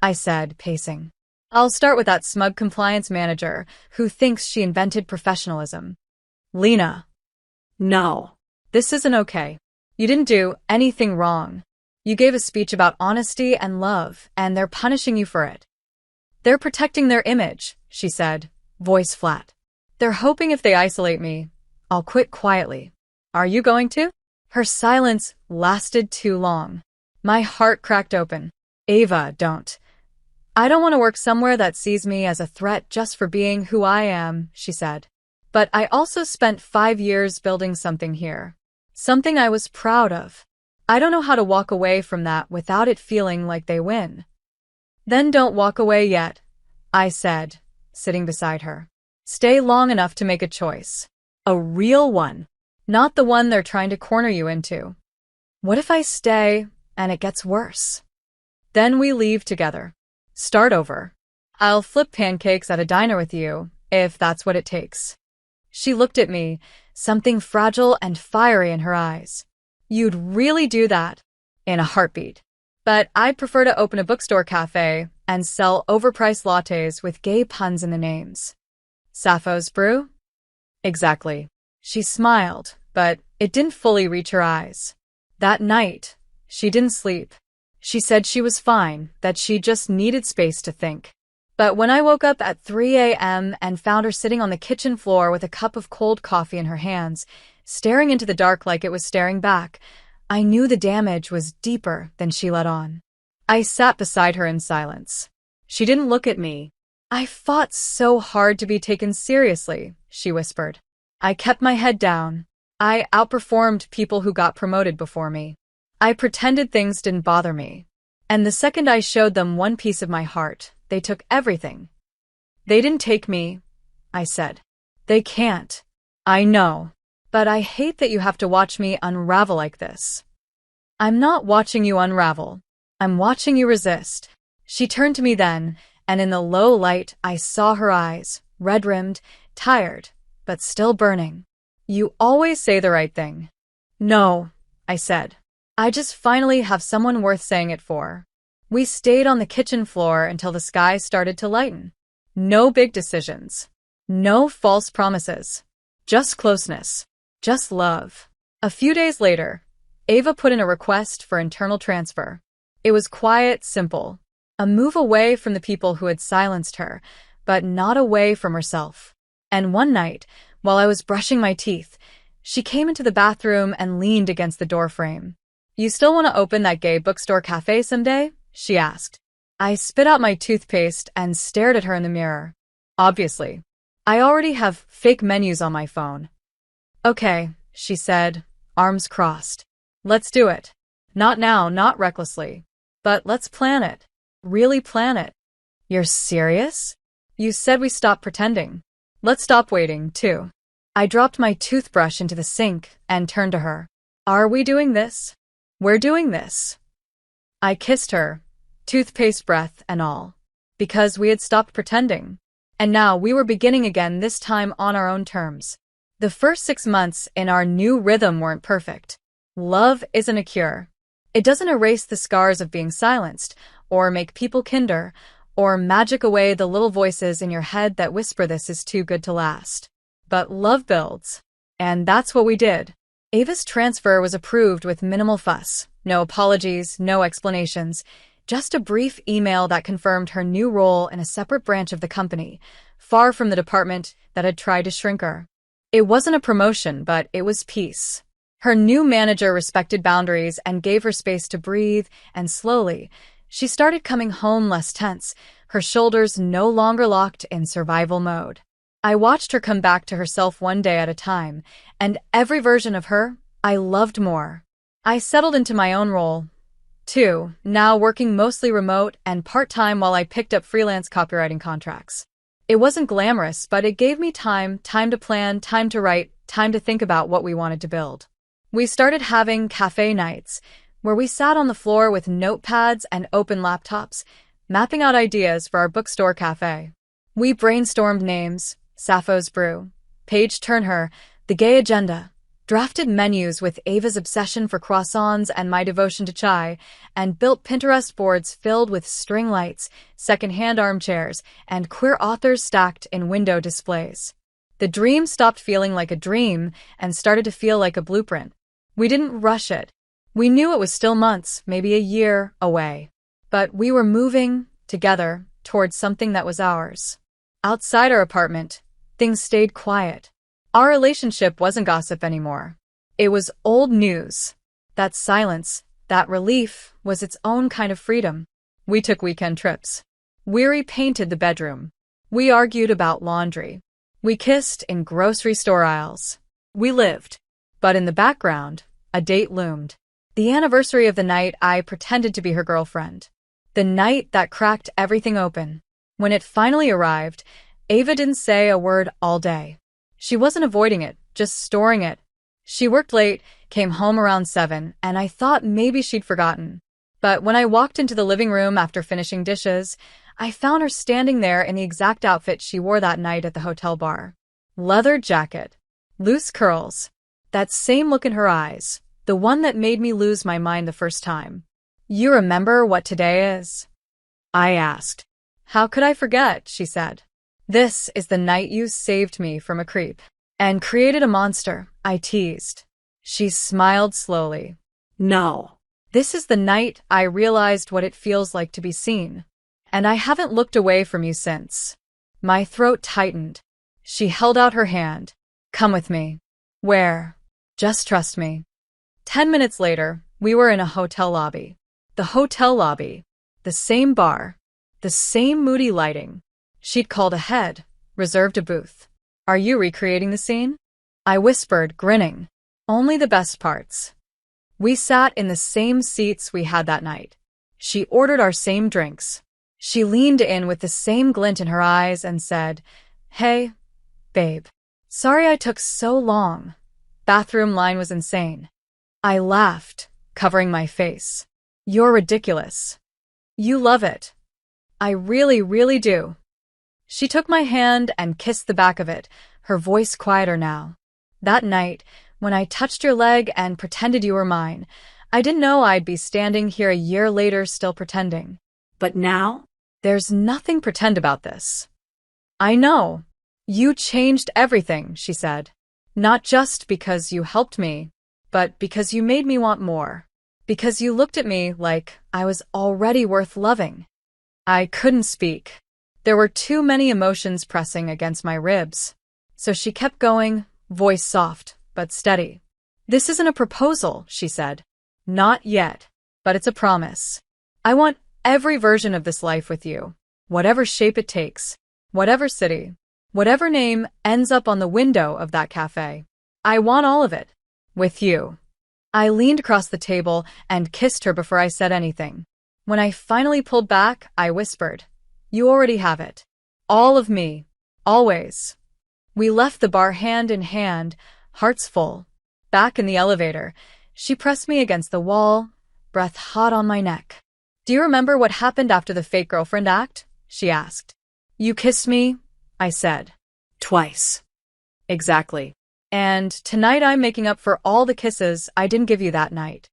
I said, pacing. I'll start with that smug compliance manager who thinks she invented professionalism. Lena. No. This isn't okay. You didn't do anything wrong. You gave a speech about honesty and love, and they're punishing you for it. They're protecting their image, she said, voice flat. They're hoping if they isolate me, I'll quit quietly. Are you going to? Her silence lasted too long. My heart cracked open. Ava, don't. I don't want to work somewhere that sees me as a threat just for being who I am, she said. But I also spent 5 years building something here. Something I was proud of. I don't know how to walk away from that without it feeling like they win. Then don't walk away yet, I said, sitting beside her. Stay long enough to make a choice. A real one. Not the one they're trying to corner you into. What if I stay and it gets worse? Then we leave together. Start over. I'll flip pancakes at a diner with you, if that's what it takes. She looked at me, something fragile and fiery in her eyes. You'd really do that? In a heartbeat. But I'd prefer to open a bookstore cafe and sell overpriced lattes with gay puns in the names. Sappho's Brew? Exactly. She smiled, but it didn't fully reach her eyes. That night, she didn't sleep. She said she was fine, that she just needed space to think. But when I woke up at 3 a.m. and found her sitting on the kitchen floor with a cup of cold coffee in her hands, staring into the dark like it was staring back, I knew the damage was deeper than she let on. I sat beside her in silence. She didn't look at me. I fought so hard to be taken seriously, she whispered. I kept my head down. I outperformed people who got promoted before me. I pretended things didn't bother me. And the second I showed them one piece of my heart, they took everything. They didn't take me, I said. They can't. I know. But I hate that you have to watch me unravel like this. I'm not watching you unravel. I'm watching you resist. She turned to me then, and in the low light I saw her eyes, red-rimmed, tired, but still burning. You always say the right thing. No, I said. I just finally have someone worth saying it for. We stayed on the kitchen floor until the sky started to lighten. No big decisions. No false promises. Just closeness. Just love. A few days later, Ava put in a request for internal transfer. It was quiet, simple. A move away from the people who had silenced her, but not away from herself. And one night, while I was brushing my teeth, she came into the bathroom and leaned against the doorframe. You still want to open that gay bookstore cafe someday? She asked. I spit out my toothpaste and stared at her in the mirror. Obviously. I already have fake menus on my phone. Okay, she said, arms crossed. Let's do it. Not now, not recklessly. But let's plan it. Really plan it. You're serious? You said we stop pretending. Let's stop waiting, too. I dropped my toothbrush into the sink and turned to her. Are we doing this? We're doing this. I kissed her, toothpaste breath and all, because we had stopped pretending. And now we were beginning again, this time on our own terms. The first 6 months in our new rhythm weren't perfect. Love isn't a cure. It doesn't erase the scars of being silenced, or make people kinder, or magic away the little voices in your head that whisper this is too good to last. But love builds. And that's what we did. Ava's transfer was approved with minimal fuss. No apologies, no explanations. Just a brief email that confirmed her new role in a separate branch of the company, far from the department that had tried to shrink her. It wasn't a promotion, but it was peace. Her new manager respected boundaries and gave her space to breathe, and slowly, she started coming home less tense, her shoulders no longer locked in survival mode. I watched her come back to herself one day at a time, and every version of her, I loved more. I settled into my own role, too, now working mostly remote and part-time while I picked up freelance copywriting contracts. It wasn't glamorous, but it gave me time to plan, time to write, time to think about what we wanted to build. We started having cafe nights, where we sat on the floor with notepads and open laptops, mapping out ideas for our bookstore cafe. We brainstormed names, Sappho's Brew, Page Turner, the gay agenda, drafted menus with Ava's obsession for croissants and my devotion to chai, and built Pinterest boards filled with string lights, second-hand armchairs, and queer authors stacked in window displays. The dream stopped feeling like a dream and started to feel like a blueprint. We didn't rush it. We knew it was still months, maybe a year, away. But we were moving, together, towards something that was ours. Outside our apartment, things stayed quiet. Our relationship wasn't gossip anymore. It was old news. That silence, that relief, was its own kind of freedom. We took weekend trips. We repainted the bedroom. We argued about laundry. We kissed in grocery store aisles. We lived. But in the background, a date loomed. The anniversary of the night I pretended to be her girlfriend. The night that cracked everything open. When it finally arrived, Ava didn't say a word all day. She wasn't avoiding it, just storing it. She worked late, came home around 7, and I thought maybe she'd forgotten. But when I walked into the living room after finishing dishes, I found her standing there in the exact outfit she wore that night at the hotel bar. Leather jacket, loose curls, that same look in her eyes, the one that made me lose my mind the first time. "You remember what today is?" I asked. "How could I forget?" she said. "This is the night you saved me from a creep and created a monster," I teased. She smiled slowly. No. "This is the night I realized what it feels like to be seen. And I haven't looked away from you since." My throat tightened. She held out her hand. "Come with me." "Where?" "Just trust me." 10 minutes later, we were in a hotel lobby. The hotel lobby. The same bar. The same moody lighting. She'd called ahead, reserved a booth. "Are you recreating the scene?" I whispered, grinning. "Only the best parts." We sat in the same seats we had that night. She ordered our same drinks. She leaned in with the same glint in her eyes and said, "Hey, babe. Sorry I took so long. Bathroom line was insane." I laughed, covering my face. "You're ridiculous. You love it." "I really, really do." She took my hand and kissed the back of it, her voice quieter now. "That night, when I touched your leg and pretended you were mine, I didn't know I'd be standing here a year later still pretending." But now? "There's nothing pretend about this." "I know. You changed everything," she said. "Not just because you helped me, but because you made me want more. Because you looked at me like I was already worth loving." I couldn't speak. There were too many emotions pressing against my ribs. So she kept going, voice soft, but steady. "This isn't a proposal," she said. "Not yet, but it's a promise. I want every version of this life with you, whatever shape it takes, whatever city, whatever name ends up on the window of that cafe. I want all of it, with you." I leaned across the table and kissed her before I said anything. When I finally pulled back, I whispered, "You already have it. All of me. Always." We left the bar hand in hand, hearts full. Back in the elevator, she pressed me against the wall, breath hot on my neck. "Do you remember what happened after the fake girlfriend act?" she asked. "You kissed me," I said. Twice. "Exactly. And tonight I'm making up for all the kisses I didn't give you that night."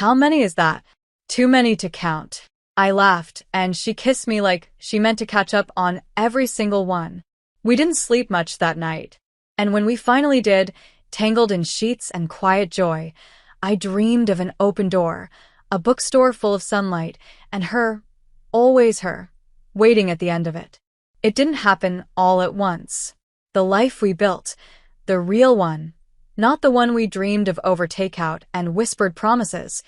"How many is that?" "Too many to count." I laughed, and she kissed me like she meant to catch up on every single one. We didn't sleep much that night. And when we finally did, tangled in sheets and quiet joy, I dreamed of an open door, a bookstore full of sunlight, and her, always her, waiting at the end of it. It didn't happen all at once. The life we built, the real one, not the one we dreamed of over takeout and whispered promises,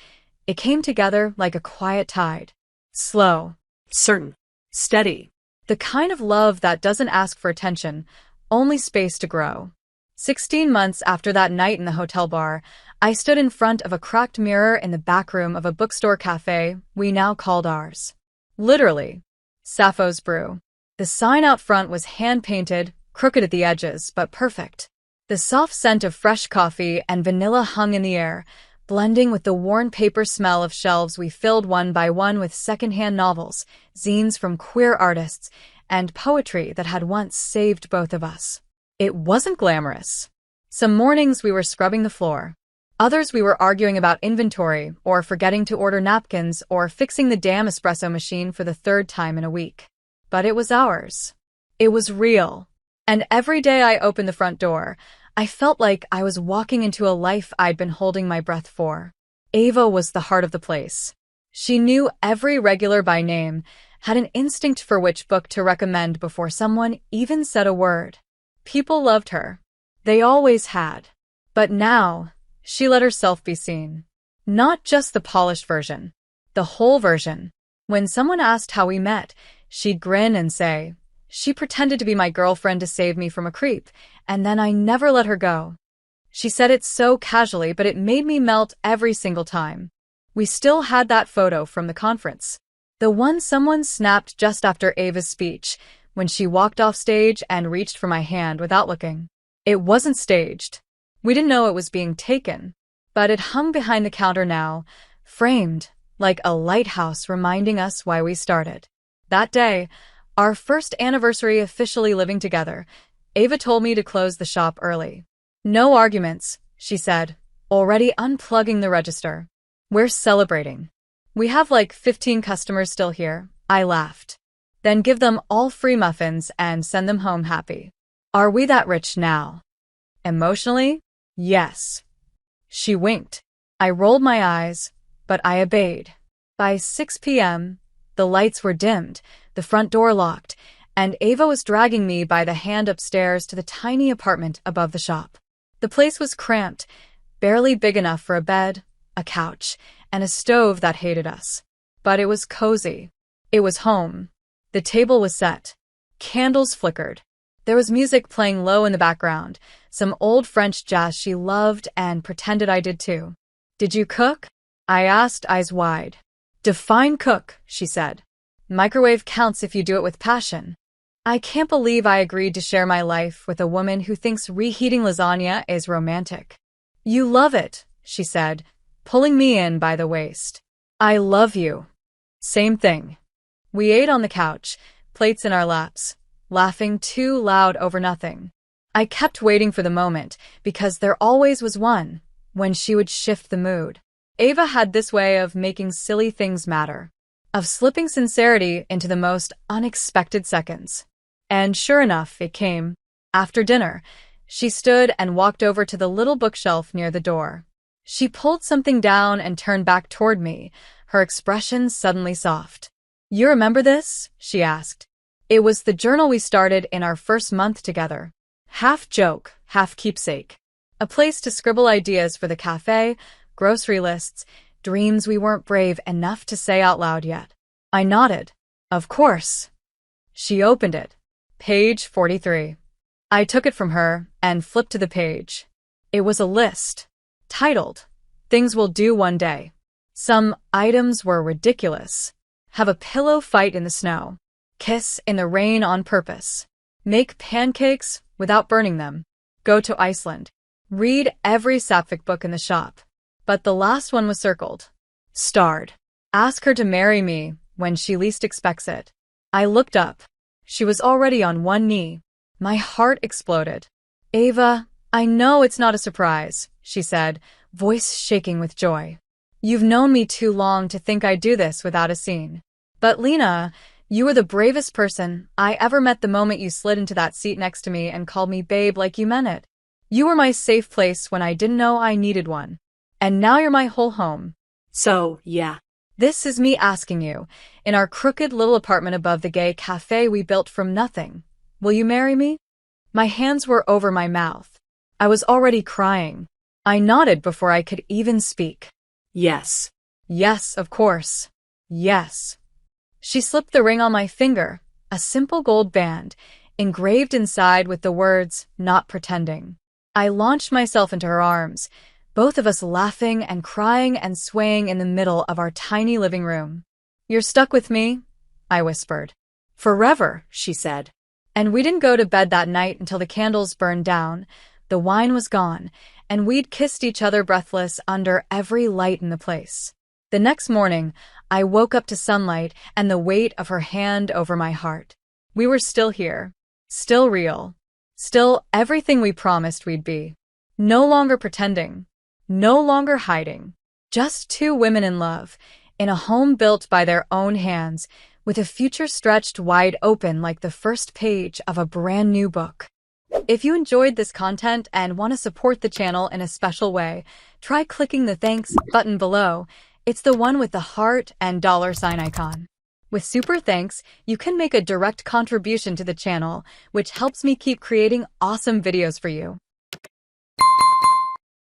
it came together like a quiet tide. Slow. Certain. Steady. The kind of love that doesn't ask for attention, only space to grow. 16 months after that night in the hotel bar, I stood in front of a cracked mirror in the back room of a bookstore cafe we now called ours. Literally. Sappho's Brew. The sign out front was hand-painted, crooked at the edges, but perfect. The soft scent of fresh coffee and vanilla hung in the air, blending with the worn paper smell of shelves we filled one by one with secondhand novels, zines from queer artists, and poetry that had once saved both of us. It wasn't glamorous. Some mornings we were scrubbing the floor. Others we were arguing about inventory, or forgetting to order napkins, or fixing the damn espresso machine for the 3rd time in a week. But it was ours. It was real. And every day I opened the front door, I felt like I was walking into a life I'd been holding my breath for. Ava was the heart of the place. She knew every regular by name, had an instinct for which book to recommend before someone even said a word. People loved her. They always had. But now, She let herself be seen. Not just the polished version. The whole version. When someone asked how we met, she'd grin and say, "She pretended to be my girlfriend to save me from a creep, and then I never let her go." She said it so casually, but it made me melt every single time. We still had that photo from the conference. The one someone snapped just after Ava's speech, when she walked off stage and reached for my hand without looking. It wasn't staged. We didn't know it was being taken, but it hung behind the counter now, framed like a lighthouse reminding us why we started. That day, our first anniversary officially living together, Ava told me to close the shop early. "No arguments," she said, already unplugging the register. "We're celebrating. We have like 15 customers still here," I laughed. "Then give them all free muffins and send them home happy." Are we that rich now? Emotionally? Yes. She winked. I rolled my eyes, but I obeyed. By 6 p.m., the lights were dimmed, the front door locked, and Ava was dragging me by the hand upstairs to the tiny apartment above the shop. The place was cramped, barely big enough for a bed, a couch, and a stove that hated us. But it was cozy. It was home. The table was set. Candles flickered. There was music playing low in the background, some old French jazz she loved and pretended I did too. "Did you cook?" I asked, eyes wide. "Define cook," she said. "Microwave counts if you do it with passion." I can't believe I agreed to share my life with a woman who thinks reheating lasagna is romantic. "You love it," she said, pulling me in by the waist. "I love you." Same thing. We ate on the couch, plates in our laps, laughing too loud over nothing. I kept waiting for the moment, because there always was one, when she would shift the mood. Ava had this way of making silly things matter, of slipping sincerity into the most unexpected seconds. And sure enough, it came. After dinner, she stood and walked over to the little bookshelf near the door. She pulled something down and turned back toward me, her expression suddenly soft. "You remember this?" she asked. It was the journal we started in our first month together. Half joke, half keepsake. A place to scribble ideas for the cafe, grocery lists, dreams we weren't brave enough to say out loud yet. I nodded. Of course. She opened it. Page 43. I took it from her and flipped to the page. It was a list, titled, "Things We'll Do One Day." Some items were ridiculous. Have a pillow fight in the snow. Kiss in the rain on purpose. Make pancakes without burning them. Go to Iceland. Read every Sapphic book in the shop. But the last one was circled. Starred. Ask her to marry me when she least expects it. I looked up. She was already on one knee. My heart exploded. "Ava, I know it's not a surprise," she said, voice shaking with joy. "You've known me too long to think I'd do this without a scene. But Lena, you were the bravest person I ever met the moment you slid into that seat next to me and called me babe like you meant it. You were my safe place when I didn't know I needed one. And now you're my whole home." So, yeah. This is me asking you, in our crooked little apartment above the gay cafe we built from nothing, will you marry me? My hands were over my mouth. I was already crying. I nodded before I could even speak. Yes. Yes, of course. Yes. She slipped the ring on my finger, a simple gold band, engraved inside with the words, "Not pretending." I launched myself into her arms, both of us laughing and crying and swaying in the middle of our tiny living room. "You're stuck with me?" I whispered. "Forever," she said. And we didn't go to bed that night until the candles burned down, the wine was gone, and we'd kissed each other breathless under every light in the place. The next morning, I woke up to sunlight and the weight of her hand over my heart. We were still here, still real, still everything we promised we'd be. No longer pretending, no longer hiding. Just two women in love, in a home built by their own hands, with a future stretched wide open like the first page of a brand new book. If you enjoyed this content and want to support the channel in a special way, try clicking the thanks button below. It's the one with the heart and $sign icon. With super thanks, you can make a direct contribution to the channel, which helps me keep creating awesome videos for you.